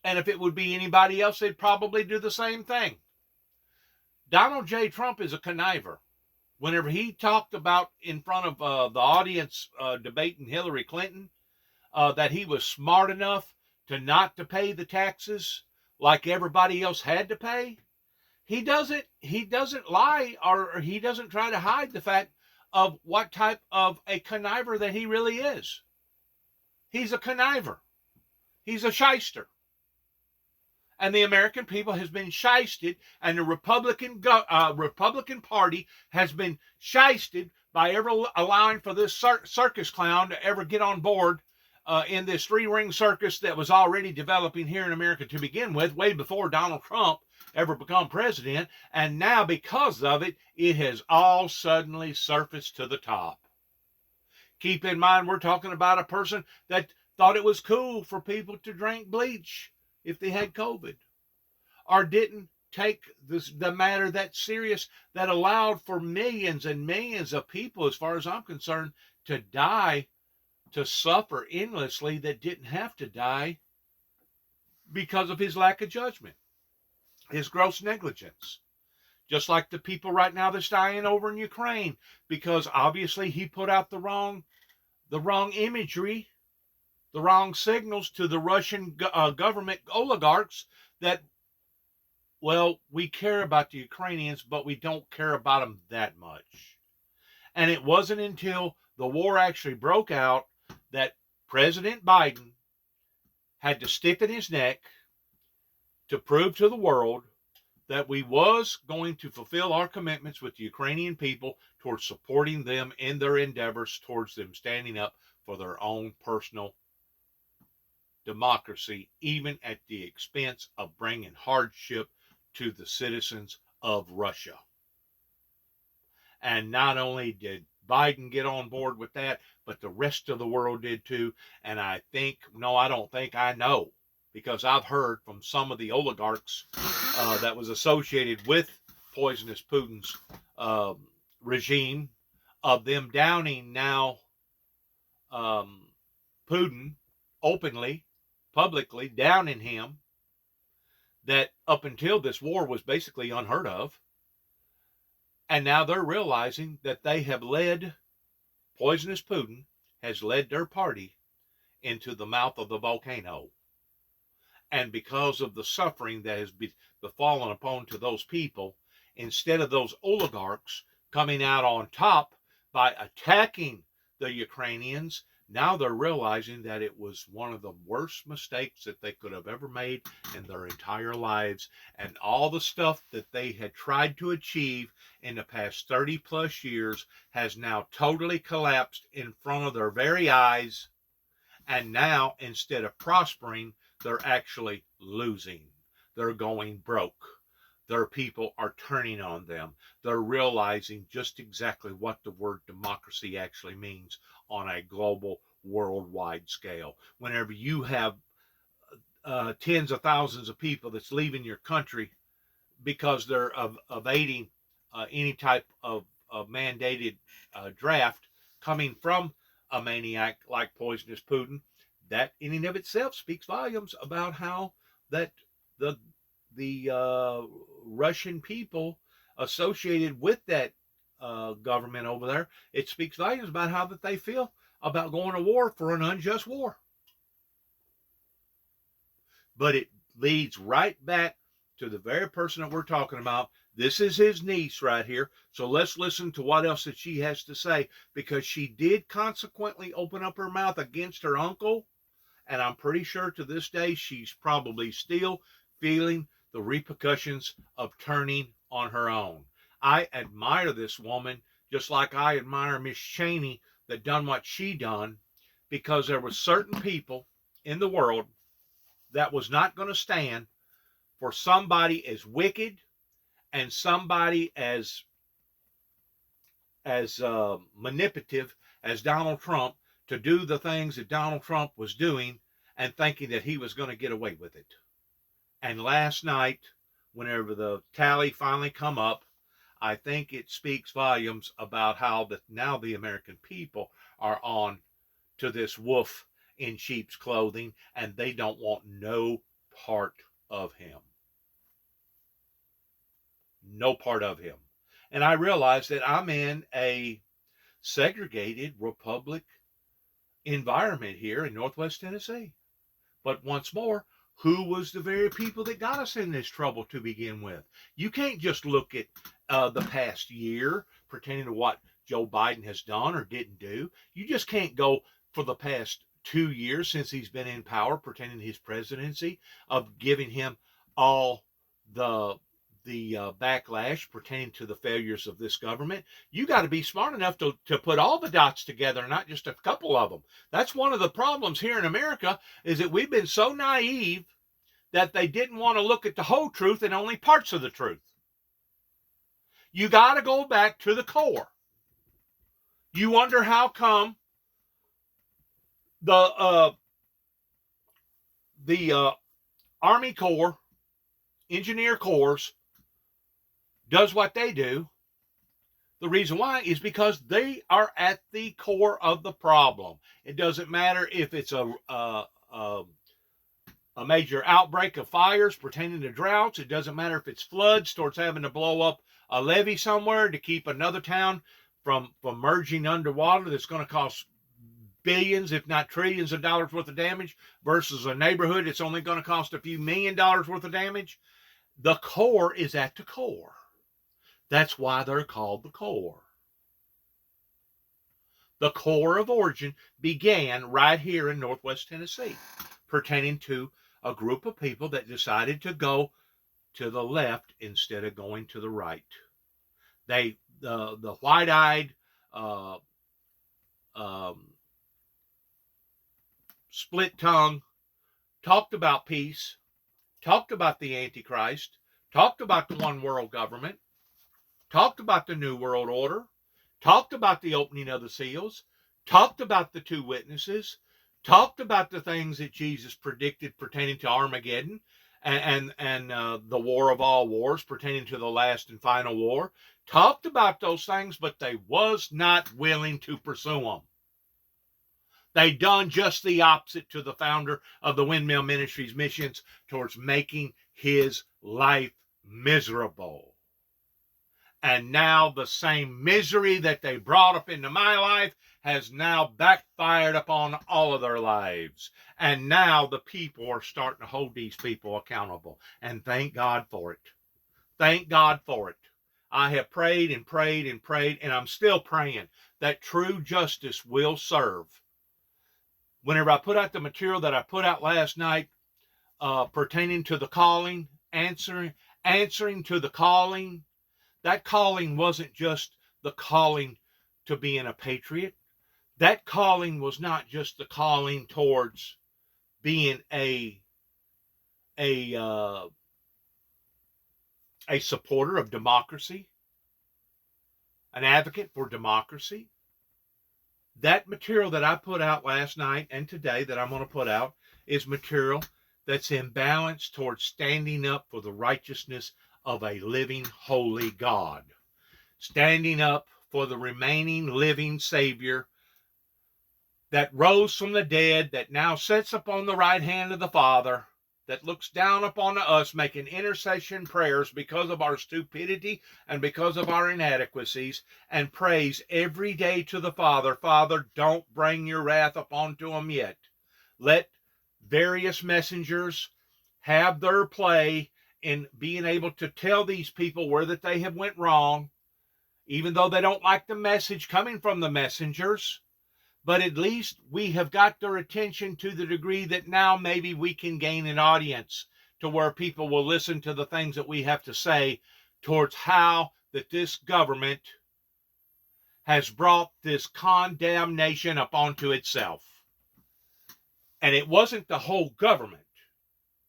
And if it would be anybody else, they'd probably do the same thing. Donald J. Trump is a conniver. Whenever he talked about in front of the audience debating Hillary Clinton, that he was smart enough to not to pay the taxes like everybody else had to pay, he doesn't lie, or he doesn't try to hide the fact of what type of a conniver that he really is. He's a conniver. He's a shyster. And the American people has been shysted, and the Republican Party has been shysted by ever allowing for this circus clown to ever get on board in this three-ring circus that was already developing here in America to begin with, way before Donald Trump ever become president. And now, because of it, it has all suddenly surfaced to the top. Keep in mind, we're talking about a person that thought it was cool for people to drink bleach if they had COVID, or didn't take the matter that serious, that allowed for millions and millions of people, as far as I'm concerned, to die, to suffer endlessly, that didn't have to die because of his lack of judgment, his gross negligence. just like the people right now that's dying over in Ukraine, because obviously he put out the wrong imagery, the wrong signals to the Russian government oligarchs that, well, we care about the Ukrainians, but we don't care about them that much. And it wasn't until the war actually broke out that President Biden had to stiffen his neck to prove to the world that we was going to fulfill our commitments with the Ukrainian people towards supporting them in their endeavors towards them standing up for their own personal democracy, even at the expense of bringing hardship to the citizens of Russia. And not only did Biden get on board with that, but the rest of the world did too. And I think, no, I don't think, I know, because I've heard from some of the oligarchs that was associated with poisonous Putin's regime, of them downing now Putin openly, publicly downing him, that up until this war was basically unheard of. And now they're realizing that they have led, poisonous Putin has led their party into the mouth of the volcano. And because of the suffering that has befallen upon to those people, instead of those oligarchs coming out on top by attacking the Ukrainians, now they're realizing that it was one of the worst mistakes that they could have ever made in their entire lives. And all the stuff that they had tried to achieve in the past 30 plus years has now totally collapsed in front of their very eyes. And now, instead of prospering, they're actually losing. They're going broke. Their people are turning on them. They're realizing just exactly what the word democracy actually means on a global, worldwide scale. Whenever you have tens of thousands of people that's leaving your country because they're evading any type of mandated draft coming from a maniac like poisonous Putin, that in and of itself speaks volumes about how that the Russian people associated with that government over there, it speaks volumes about how that they feel about going to war for an unjust war. But it leads right back to the very person that we're talking about. This is his niece right here. So let's listen to what else that she has to say, because she did consequently open up her mouth against her uncle. And I'm pretty sure to this day, she's probably still feeling the repercussions of turning on her own. I admire this woman, just like I admire Miss Cheney that done what she done, because there were certain people in the world that was not going to stand for somebody as wicked and somebody as manipulative as Donald Trump to do the things that Donald Trump was doing and thinking that he was going to get away with it. And last night, whenever the tally finally come up, I think it speaks volumes about how that now the American people are on to this wolf in sheep's clothing, and they don't want no part of him. No part of him. And I realize that I'm in a segregated republic environment here in Northwest Tennessee. But once more, who was the very people that got us in this trouble to begin with? You can't just look at the past year pertaining to what Joe Biden has done or didn't do. You just can't go for the past 2 years since he's been in power pertaining to his presidency of giving him all the backlash pertaining to the failures of this government. You got to be smart enough to put all the dots together, not just a couple of them. That's one of the problems here in America, is that we've been so naive that they didn't want to look at the whole truth and only parts of the truth. You got to go back to the core. You wonder how come the Army Corps, Engineer Corps, does what they do. The reason why is because they are at the core of the problem. It doesn't matter if it's a major outbreak of fires pertaining to droughts. It doesn't matter if it's floods towards having to blow up a levee somewhere to keep another town from merging underwater that's going to cost billions, if not trillions of dollars worth of damage, versus a neighborhood it's only going to cost a few $1 million worth of damage. The core is at the core. That's why they're called the core. The core of origin began right here in Northwest Tennessee, pertaining to a group of people that decided to go to the left instead of going to the right. They, the white-eyed, split tongue, talked about peace, talked about the Antichrist, talked about the one world government, talked about the New World Order, talked about the opening of the seals, talked about the two witnesses, talked about the things that Jesus predicted pertaining to Armageddon and the war of all wars pertaining to the last and final war, talked about those things, but they was not willing to pursue them. They done just the opposite to the founder of the Windmill Ministries missions towards making his life miserable. And now the same misery that they brought up into my life has now backfired upon all of their lives. And now the people are starting to hold these people accountable. And thank God for it. Thank God for it. I have prayed and prayed and prayed, and I'm still praying that true justice will serve. Whenever I put out the material that I put out last night pertaining to the calling, answering to the calling, that calling wasn't just the calling to being a patriot. That calling was not just the calling towards being a supporter of democracy, an advocate for democracy. That material that I put out last night and today that I'm going to put out is material that's in balance towards standing up for the righteousness of a living, holy God. Standing up for the remaining living Savior that rose from the dead, that now sits upon the right hand of the Father, that looks down upon us making intercession prayers because of our stupidity and because of our inadequacies, and prays every day to the Father, Father, don't bring your wrath upon them yet. Let various messengers have their play in being able to tell these people where that they have went wrong, even though they don't like the message coming from the messengers. But at least we have got their attention to the degree that now maybe we can gain an audience to where people will listen to the things that we have to say towards how that this government has brought this condemnation upon to itself. And it wasn't the whole government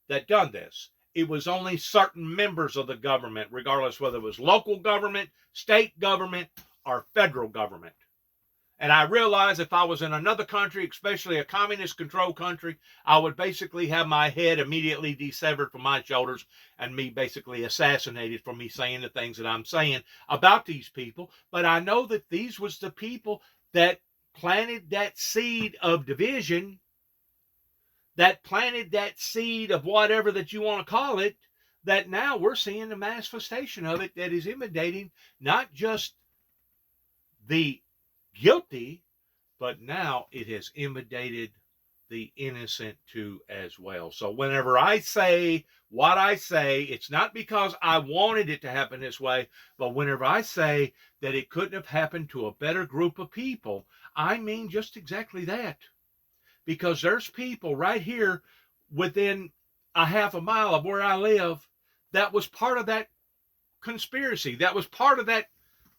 that done this. It was only certain members of the government, regardless whether it was local government, state government, or federal government. And I realized if I was in another country, especially a communist-controlled country, I would basically have my head immediately desevered from my shoulders and me basically assassinated for me saying the things that I'm saying about these people. But I know that these was the people that planted that seed of division, that planted that seed of whatever that you want to call it, that now we're seeing the manifestation of it that is imitating not just the guilty, but now it has imitated the innocent too as well. So whenever I say what I say, it's not because I wanted it to happen this way, but whenever I say that it couldn't have happened to a better group of people, I mean just exactly that. Because there's people right here within a half a mile of where I live that was part of that conspiracy, that was part of that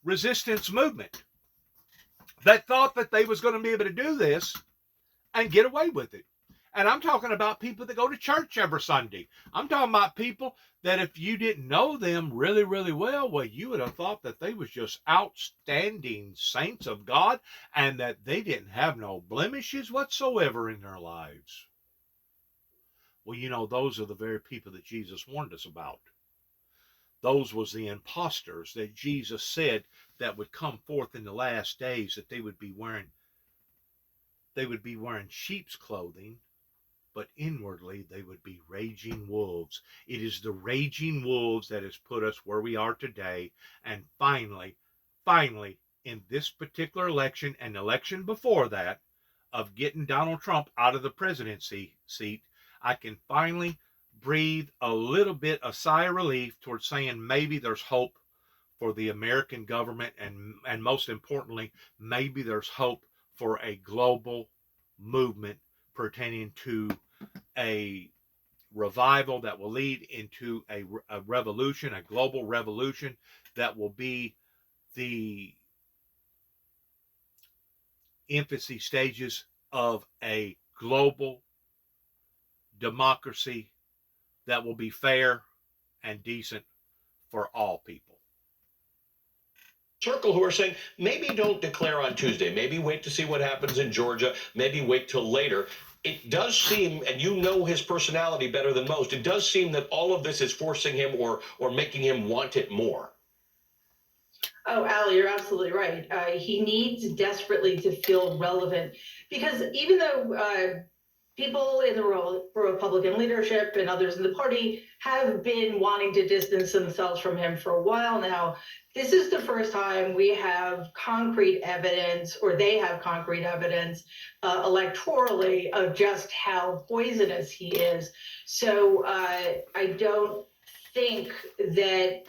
resistance movement, that thought that they was going to be able to do this and get away with it. And I'm talking about people that go to church every Sunday. I'm talking about people that if you didn't know them really, really well, you would have thought that they was just outstanding saints of God and that they didn't have no blemishes whatsoever in their lives. Well, those are the very people that Jesus warned us about. Those was the imposters that Jesus said that would come forth in the last days, that they would be wearing sheep's clothing, but inwardly they would be raging wolves. It is the raging wolves that has put us where we are today. And finally, in this particular election and election before that, of getting Donald Trump out of the presidency seat, I can finally breathe a little bit, a sigh of relief towards saying maybe there's hope for the American government, and most importantly, maybe there's hope for a global movement pertaining to a revival that will lead into a revolution, a global revolution that will be the infancy stages of a global democracy that will be fair and decent for all people. Circle who are saying maybe don't declare on Tuesday, maybe wait to see what happens in Georgia, maybe wait till later. It does seem, and you know his personality better than most, it does seem that all of this is forcing him or making him want it more. Oh, Al, you're absolutely right. He needs desperately to feel relevant because even though people in the Republican leadership and others in the party have been wanting to distance themselves from him for a while now, this is the first time we have concrete evidence, or they have concrete evidence electorally of just how poisonous he is. So I don't think that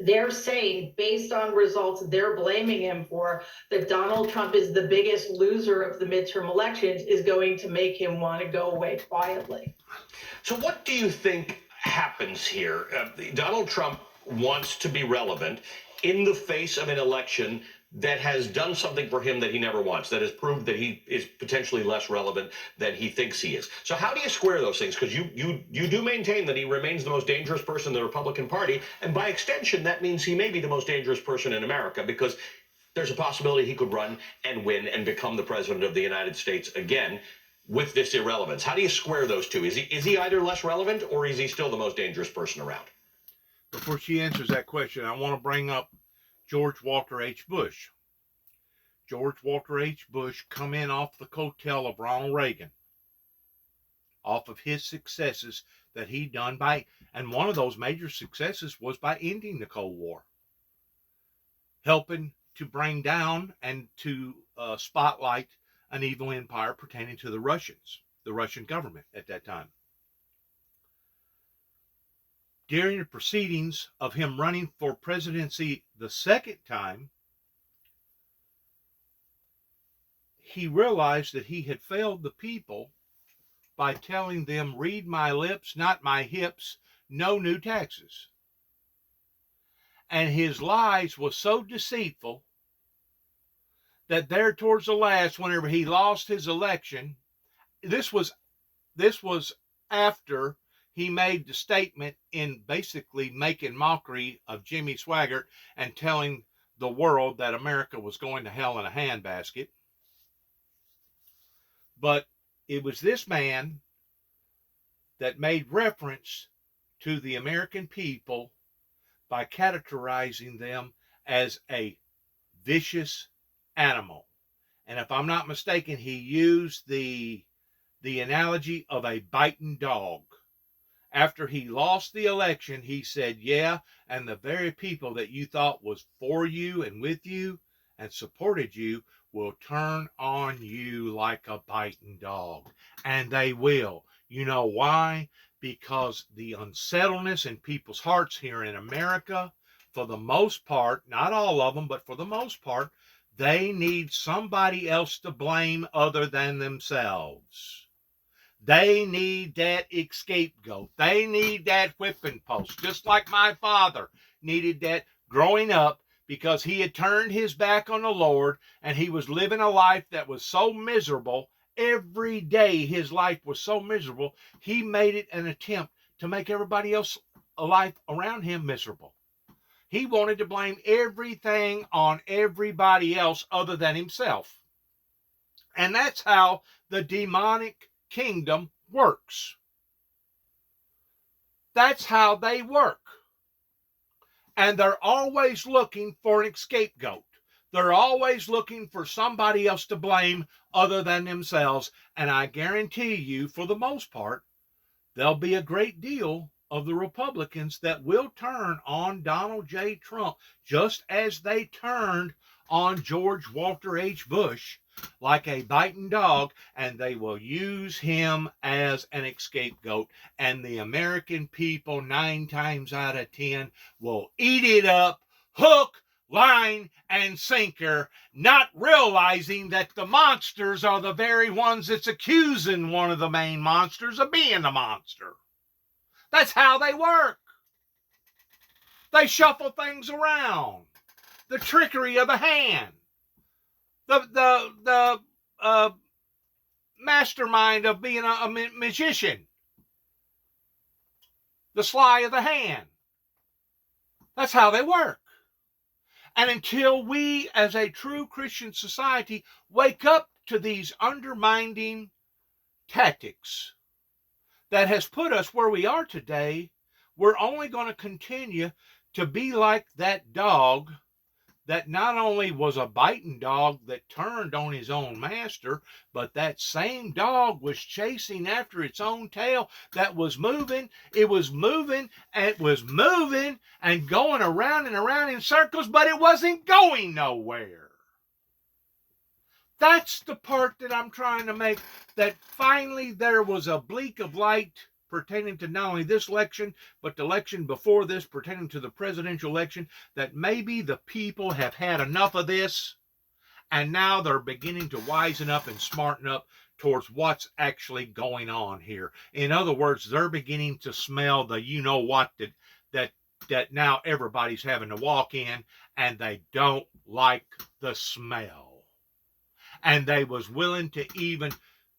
they're saying, based on results they're blaming him for, that Donald Trump is the biggest loser of the midterm elections is going to make him want to go away quietly. So what do you think happens here? Donald Trump wants to be relevant in the face of an election that has done something for him that he never wants, that has proved that he is potentially less relevant than he thinks he is. So how do you square those things? Because you do maintain that he remains the most dangerous person in the Republican Party, and by extension, that means he may be the most dangerous person in America, because there's a possibility he could run and win and become the president of the United States again with this irrelevance. How do you square those two? Is he either less relevant, or is he still the most dangerous person around? Before she answers that question, I want to bring up George Walker H. Bush. George Walker H. Bush come in off the coattail of Ronald Reagan, off of his successes that he done and one of those major successes was by ending the Cold War, helping to bring down and to spotlight an evil empire pertaining to the Russians, the Russian government at that time. During the proceedings of him running for presidency the second time, he realized that he had failed the people by telling them, read my lips, not my hips, no new taxes. And his lies was so deceitful that there towards the last, whenever he lost his election, this was after he made the statement in basically making mockery of Jimmy Swaggart and telling the world that America was going to hell in a handbasket. But it was this man that made reference to the American people by characterizing them as a vicious animal. And if I'm not mistaken, he used the analogy of a biting dog. After he lost the election, he said, yeah, and the very people that you thought was for you and with you and supported you will turn on you like a biting dog. And they will. You know why? Because the unsettledness in people's hearts here in America, for the most part, not all of them, but for the most part, they need somebody else to blame other than themselves. They need that scapegoat. They need that whipping post, just like my father needed that growing up, because he had turned his back on the Lord and he was living a life that was so miserable. Every day his life was so miserable, he made it an attempt to make everybody else life around him miserable. He wanted to blame everything on everybody else other than himself. And that's how the demonic kingdom works. That's how they work. And they're always looking for an scapegoat. They're always looking for somebody else to blame other than themselves. And I guarantee you, for the most part, there'll be a great deal of the Republicans that will turn on Donald J. Trump, just as they turned on George Walter H. Bush like a biting dog, and they will use him as an scapegoat. And the American people, 9 times out of 10, will eat it up, hook, line, and sinker, not realizing that the monsters are the very ones that's accusing one of the main monsters of being a monster. That's how they work. They shuffle things around. The trickery of the hand. The mastermind of being a magician. The sleight of the hand. That's how they work. And until we, as a true Christian society, wake up to these undermining tactics that has put us where we are today, we're only going to continue to be like that dog that not only was a biting dog that turned on his own master, but that same dog was chasing after its own tail that was moving. It was moving, and it was moving and going around and around in circles, but it wasn't going nowhere. That's the part that I'm trying to make, that finally there was a bleak of light pertaining to not only this election, but the election before this, pertaining to the presidential election, that maybe the people have had enough of this, and now they're beginning to wisen up and smarten up towards what's actually going on here. In other words, they're beginning to smell the you-know-what that now everybody's having to walk in, and they don't like the smell. And they was willing to even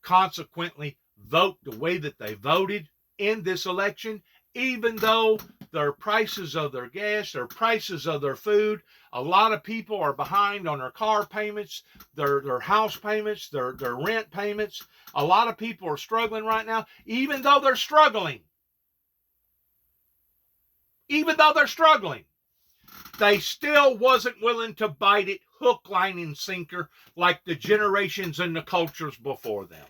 consequently vote the way that they voted in this election, even though their prices of their gas, their prices of their food, a lot of people are behind on their car payments, their house payments, their rent payments. A lot of people are struggling right now, even though they're struggling. Even though they're struggling, they still wasn't willing to bite it hook, line, and sinker like the generations and the cultures before them.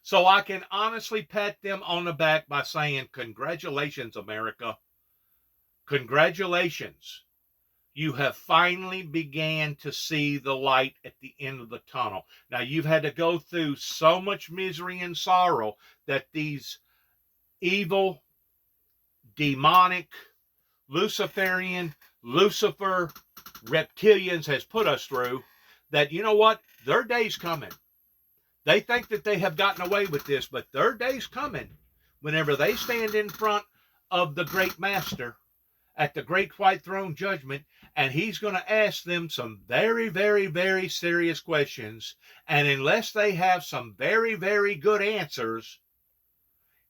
So I can honestly pat them on the back by saying, congratulations, America. Congratulations. You have finally began to see the light at the end of the tunnel. Now, you've had to go through so much misery and sorrow that these evil, demonic, Luciferian, Lucifer reptilians has put us through, that, you know what? Their day's coming. They think that they have gotten away with this, but their day's coming whenever they stand in front of the great master at the great white throne judgment, and he's going to ask them some very, very, very serious questions. And unless they have some very, very good answers,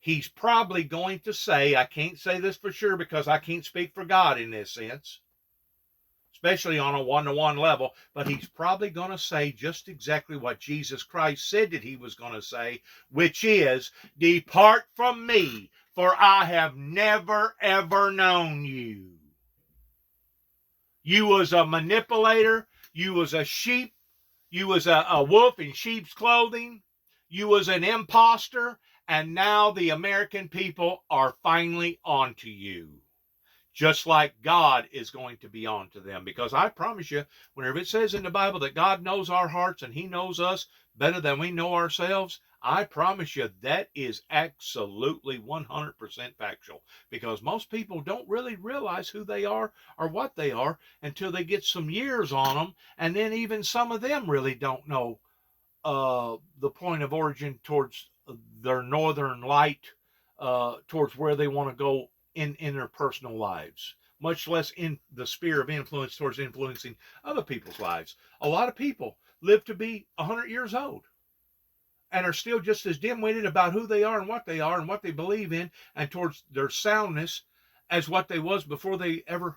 he's probably going to say, I can't say this for sure because I can't speak for God in this sense, especially on a one-to-one level, but he's probably going to say just exactly what Jesus Christ said that he was going to say, which is, depart from me, for I have never, ever known you. You was a manipulator, you was a sheep, you was a wolf in sheep's clothing, you was an imposter, and now the American people are finally onto you. Just like God is going to be on to them. Because I promise you, whenever it says in the Bible that God knows our hearts and he knows us better than we know ourselves, I promise you that is absolutely 100% factual. Because most people don't really realize who they are or what they are until they get some years on them. And then even some of them really don't know the point of origin towards their northern light, towards where they want to go in their personal lives, much less in the sphere of influence towards influencing other people's lives. A lot of people live to be 100 years old and are still just as dim-witted about who they are and what they believe in and towards their soundness as what they was before they ever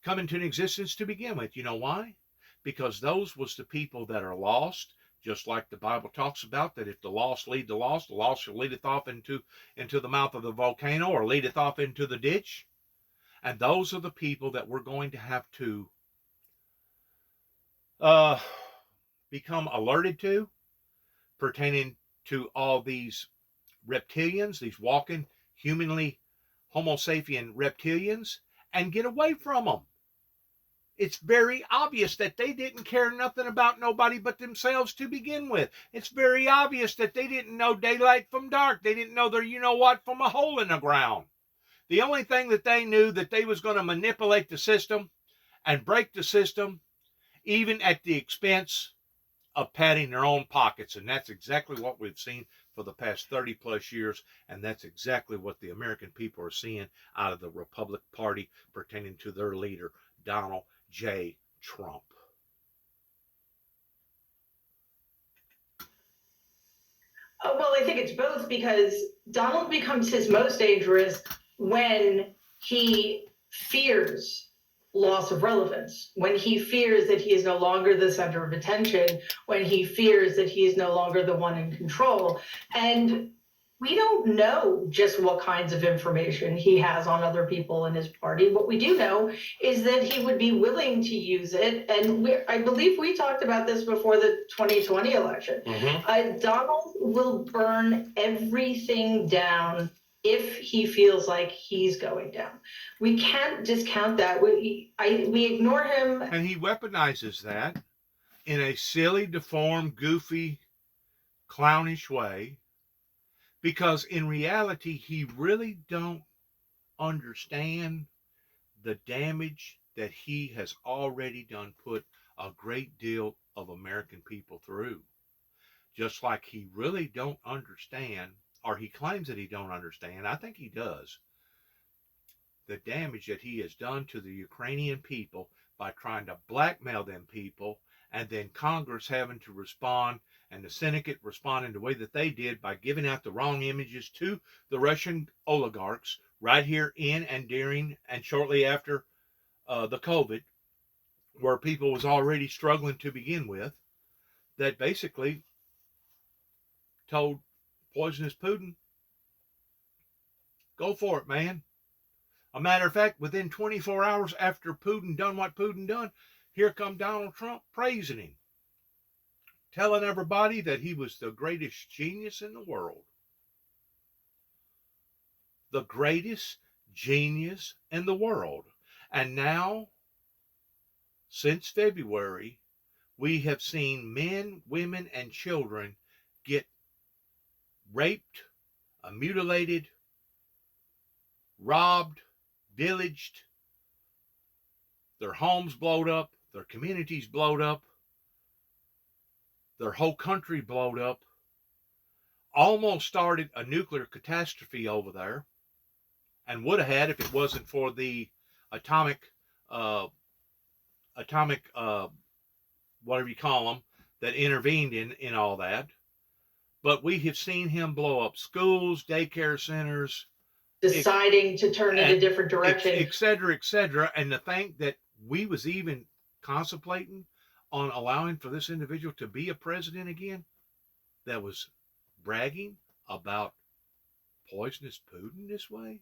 come into existence to begin with. You know why? Because those was the people that are lost, just like the Bible talks about, that if the lost lead the lost shall leadeth off into the mouth of the volcano or leadeth off into the ditch. And those are the people that we're going to have to become alerted to pertaining to all these reptilians, these walking humanly Homo sapien reptilians, and get away from them. It's very obvious that they didn't care nothing about nobody but themselves to begin with. It's very obvious that they didn't know daylight from dark. They didn't know their you-know-what from a hole in the ground. The only thing that they knew that they was going to manipulate the system and break the system, even at the expense of padding their own pockets. And that's exactly what we've seen for the past 30 plus years. And that's exactly what the American people are seeing out of the Republican Party pertaining to their leader, Donald J. Trump. Well, I think it's both, because Donald becomes his most dangerous when he fears loss of relevance, when he fears that he is no longer the center of attention, when he fears that he is no longer the one in control. And we don't know just what kinds of information he has on other people in his party. What we do know is that he would be willing to use it. And I believe we talked about this before the 2020 election. Donald will burn everything down if he feels like he's going down. We can't discount that. We ignore him. And he weaponizes that in a silly, deformed, goofy, clownish way, because in reality, he really don't understand the damage that he has already done put a great deal of American people through. Just like he really don't understand, or he claims that he don't understand, I think he does, the damage that he has done to the Ukrainian people by trying to blackmail them people, and then Congress having to respond, and the Senate responding the way that they did by giving out the wrong images to the Russian oligarchs right here in and during and shortly after the COVID, where people was already struggling to begin with, that basically told poisonous Putin, go for it, man. A matter of fact, within 24 hours after Putin done what Putin done, here come Donald Trump praising him, telling everybody that he was the greatest genius in the world. The greatest genius in the world. And now, since February, we have seen men, women, and children get raped, mutilated, robbed, pillaged, their homes blowed up, their communities blowed up, their whole country blowed up, almost started a nuclear catastrophe over there, and would have had if it wasn't for the atomic whatever you call them, that intervened in all that. But we have seen him blow up schools, daycare centers, deciding to turn in a different direction, et cetera, and to think that we was even contemplating on allowing for this individual to be a president again, that was bragging about poisonous Putin this way,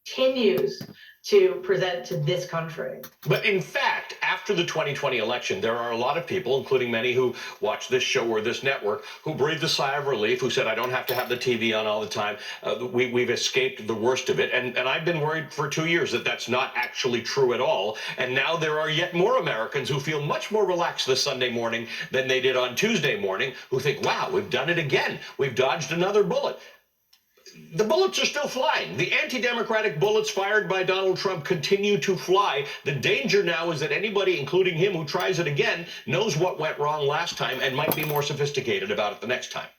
continues to present to this country. But in fact, after the 2020 election, there are a lot of people, including many who watch this show or this network, who breathed a sigh of relief, who said, I don't have to have the TV on all the time. We've escaped the worst of it. And I've been worried for 2 years that that's not actually true at all. And now there are yet more Americans who feel much more relaxed this Sunday morning than they did on Tuesday morning, who think, wow, we've done it again. We've dodged another bullet. The bullets are still flying. The anti-democratic bullets fired by Donald Trump continue to fly. The danger now is that anybody, including him, who tries it again, knows what went wrong last time and might be more sophisticated about it the next time.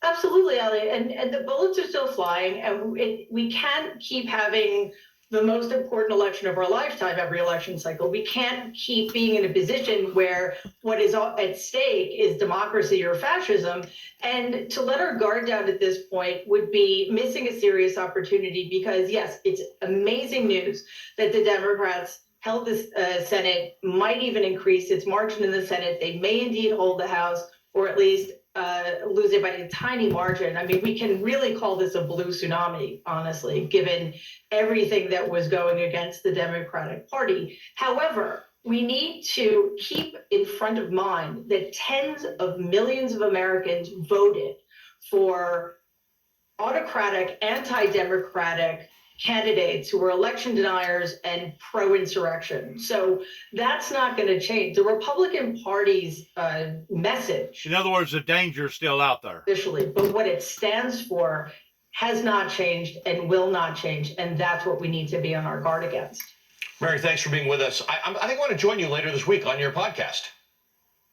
Absolutely, Elliot. And the bullets are still flying, and we can't keep having the most important election of our lifetime every election cycle. We can't keep being in a position where what is at stake is democracy or fascism. And to let our guard down at this point would be missing a serious opportunity, because yes, it's amazing news that the Democrats held the Senate, might even increase its margin in the Senate. They may indeed hold the House, or at least lose it by a tiny margin. I mean, we can really call this a blue tsunami, honestly, given everything that was going against the Democratic Party. However, We need to keep in front of mind that tens of millions of Americans voted for autocratic, anti-democratic candidates who were election deniers and pro-insurrection. So that's not going to change. The Republican Party's message, in other words, the danger is still out there. officially, but what it stands for has not changed and will not change, and that's what we need to be on our guard against. Mary, thanks for being with us. I think I want to join you later this week on your podcast.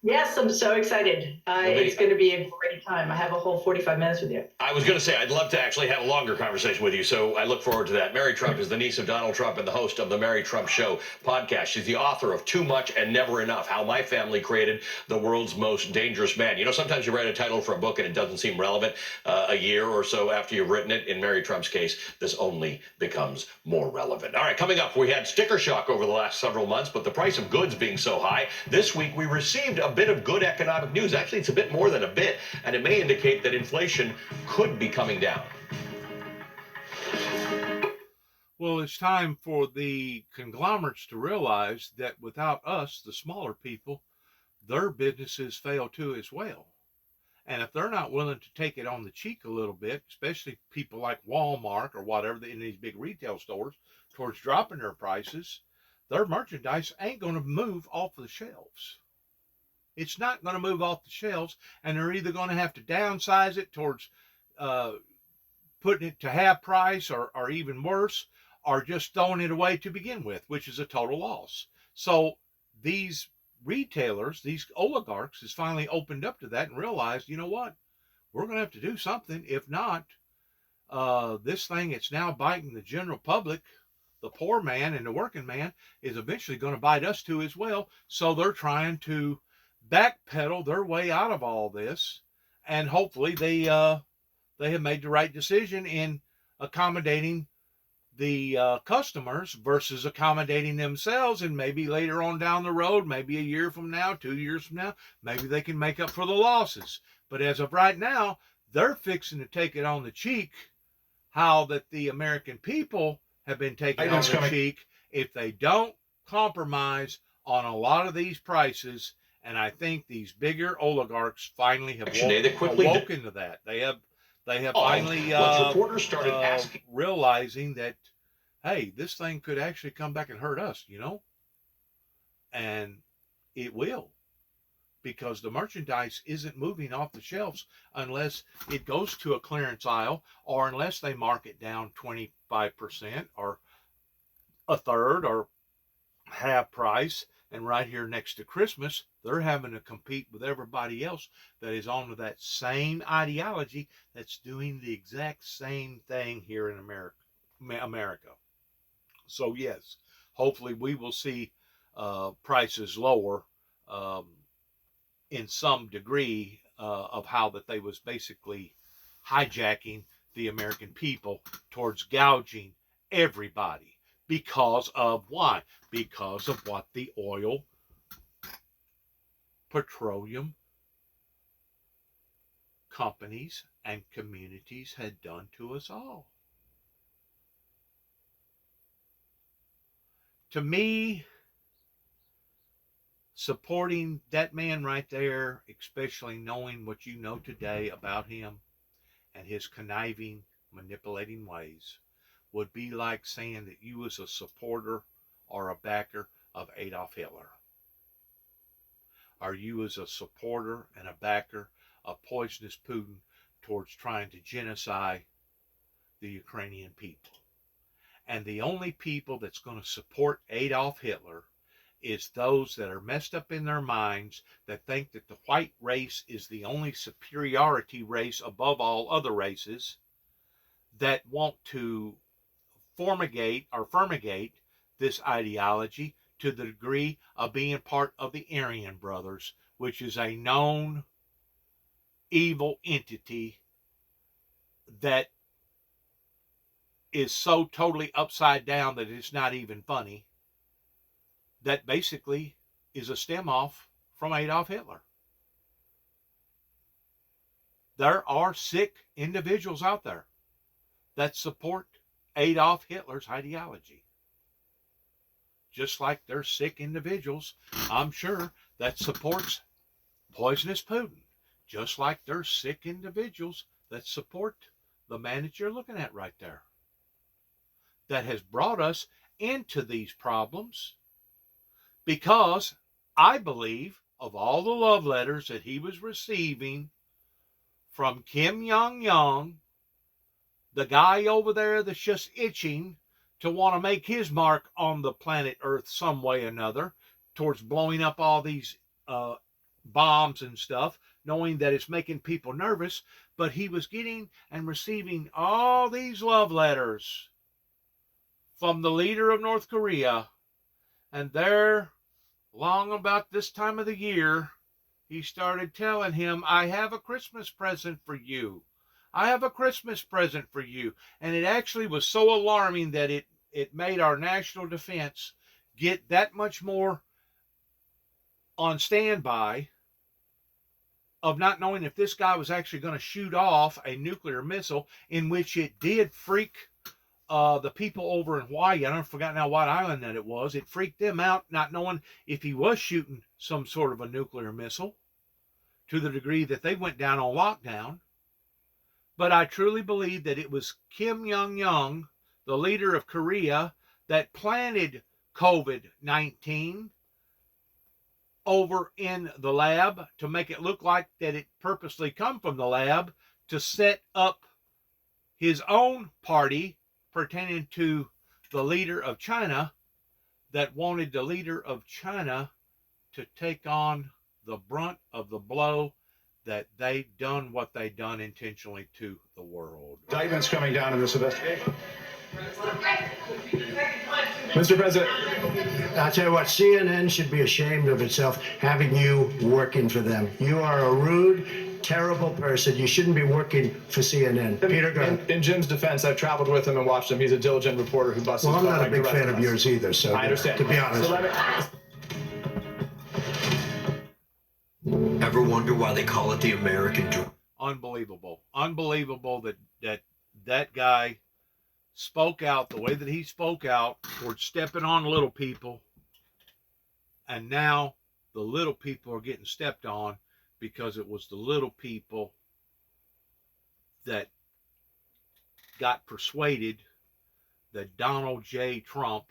Yes, I'm so excited. It's going to be a great time. I have a whole 45 minutes with you. I was going to say, I'd love to actually have a longer conversation with you, so I look forward to that. Mary Trump is the niece of Donald Trump and the host of the Mary Trump Show podcast. She's the author of Too Much and Never Enough, How My Family Created the World's Most Dangerous Man. You know, sometimes you write a title for a book and it doesn't seem relevant a year or so after you've written it. In Mary Trump's case, this only becomes more relevant. All right, coming up, we had sticker shock over the last several months, but the price of goods being so high, this week we received a bit of good economic news. Actually, it's a bit more than a bit, and it may indicate that inflation could be coming down. Well, it's time for the conglomerates to realize that without us, the smaller people, their businesses fail too as well. And if they're not willing to take it on the cheek a little bit, especially people like Walmart or whatever in these big retail stores, towards dropping their prices, their merchandise ain't going to move off the shelves. It's not going to move off the shelves, and they're either going to have to downsize it towards putting it to half price or even worse, or just throwing it away to begin with, which is a total loss. So these retailers, these oligarchs, has finally opened up to that and realized, you know what, we're going to have to do something. If not, this thing, it's now biting the general public. The poor man and the working man is eventually going to bite us too as well. So they're trying to backpedal their way out of all this, and hopefully they have made the right decision in accommodating the customers versus accommodating themselves. And maybe later on down the road, maybe a year from now, 2 years from now, maybe they can make up for the losses. But as of right now, they're fixing to take it on the cheek, how that the American people have been taking on the cheek if they don't compromise on a lot of these prices. And I think these bigger oligarchs finally have woken to that. They have finally reporters started asking, realizing that, hey, this thing could actually come back and hurt us, you know? And it will, because the merchandise isn't moving off the shelves unless it goes to a clearance aisle, or unless they mark it down 25% or a third or half price. And right here next to Christmas, they're having to compete with everybody else that is on to that same ideology that's doing the exact same thing here in America. So yes, hopefully we will see prices lower in some degree of how that they was basically hijacking the American people towards gouging everybody. Because of why? Because of what the oil, petroleum companies and communities had done to us all. To me, supporting that man right there, especially knowing what you know today about him and his conniving, manipulating ways, would be like saying that you was a supporter or a backer of Adolf Hitler. Or you was a supporter and a backer of poisonous Putin towards trying to genocide the Ukrainian people. And the only people that's going to support Adolf Hitler is those that are messed up in their minds, that think that the white race is the only superiority race above all other races, that want to fumigate this ideology to the degree of being part of the Aryan Brothers, which is a known evil entity that is so totally upside down that it's not even funny, that basically is a stem off from Adolf Hitler. There are sick individuals out there that support Adolf Hitler's ideology. just like there's sick individuals, I'm sure, that supports poisonous Putin, just like there's sick individuals that support the man that you're looking at right there, that has brought us into these problems, because I believe of all the love letters that he was receiving from Kim Jong-un, the guy over there that's just itching to want to make his mark on the planet Earth some way or another, towards blowing up all these bombs and stuff, knowing that it's making people nervous. But he was getting and receiving all these love letters from the leader of North Korea. And there, long about this time of the year, he started telling him, I have a Christmas present for you. I have a Christmas present for you. And it actually was so alarming that it made our national defense get that much more on standby of not knowing if this guy was actually going to shoot off a nuclear missile, in which it did freak the people over in Hawaii. I don't forget now what island that it was. It freaked them out, not knowing if he was shooting some sort of a nuclear missile, to the degree that they went down on lockdown. But I truly believe that it was Kim Jong-un, the leader of Korea, that planted COVID-19 over in the lab to make it look like that it purposely come from the lab to set up his own party pertaining to the leader of China, that wanted the leader of China to take on the brunt of the blow that they done what they done intentionally to the world. Indictments coming down in this investigation. Mr. President, I'll tell you what, CNN should be ashamed of itself having you working for them. You are a rude, terrible person. You shouldn't be working for CNN. Peter, go ahead. In Jim's defense, I've traveled with him and watched him. He's a diligent reporter who busts his Well, I'm butt not a like big the rest fan of yours either, so I understand. to be honest. So Ever wonder why they call it the American dream? Unbelievable. Unbelievable that guy spoke out the way that he spoke out towards stepping on little people. And now the little people are getting stepped on, because it was the little people that got persuaded that Donald J. Trump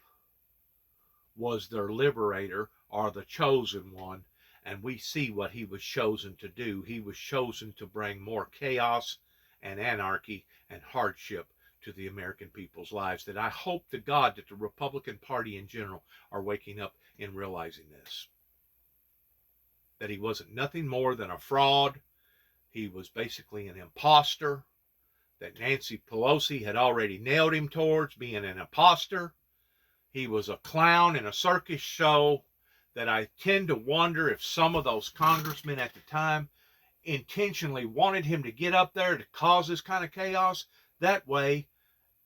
was their liberator, or the chosen one. And we see what he was chosen to do. He was chosen to bring more chaos and anarchy and hardship to the American people's lives, that I hope to God that the Republican Party in general are waking up and realizing this. That he wasn't nothing more than a fraud. He was basically an imposter. That Nancy Pelosi had already nailed him towards being an imposter. He was a clown in a circus show, that I tend to wonder if some of those congressmen at the time intentionally wanted him to get up there to cause this kind of chaos. That way,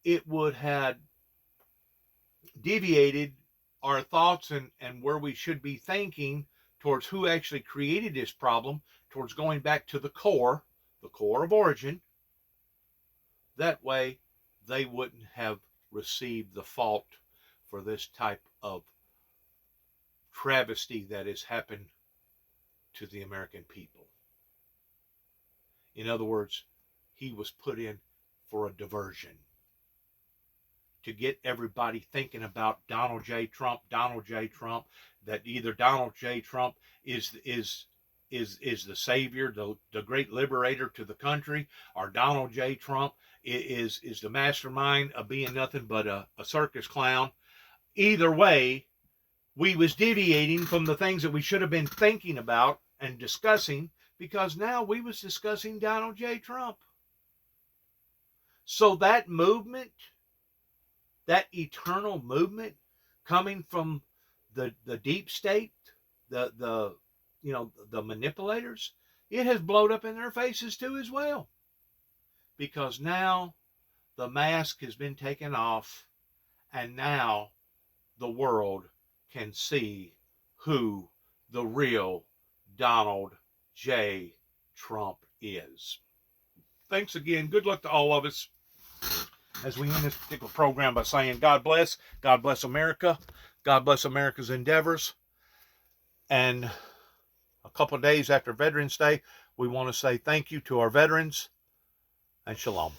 it would have deviated our thoughts and where we should be thinking towards who actually created this problem, towards going back to the core of origin. That way, they wouldn't have received the fault for this type of travesty that has happened to the American people. In other words, he was put in for a diversion to get everybody thinking about Donald J. Trump, that either Donald J. Trump is the savior, the great liberator to the country, or Donald J. Trump is the mastermind of being nothing but a circus clown. Either way, we was deviating from the things that we should have been thinking about and discussing, because now we was discussing Donald J. Trump. So that movement, that eternal movement coming from the deep state, the manipulators, it has blown up in their faces too as well. Because now the mask has been taken off, and now the world can see who the real Donald J. Trump is. Thanks again. Good luck to all of us as we end this particular program by saying God bless America. God bless America's endeavors. And a couple of days after Veterans Day, we want to say thank you to our veterans and shalom.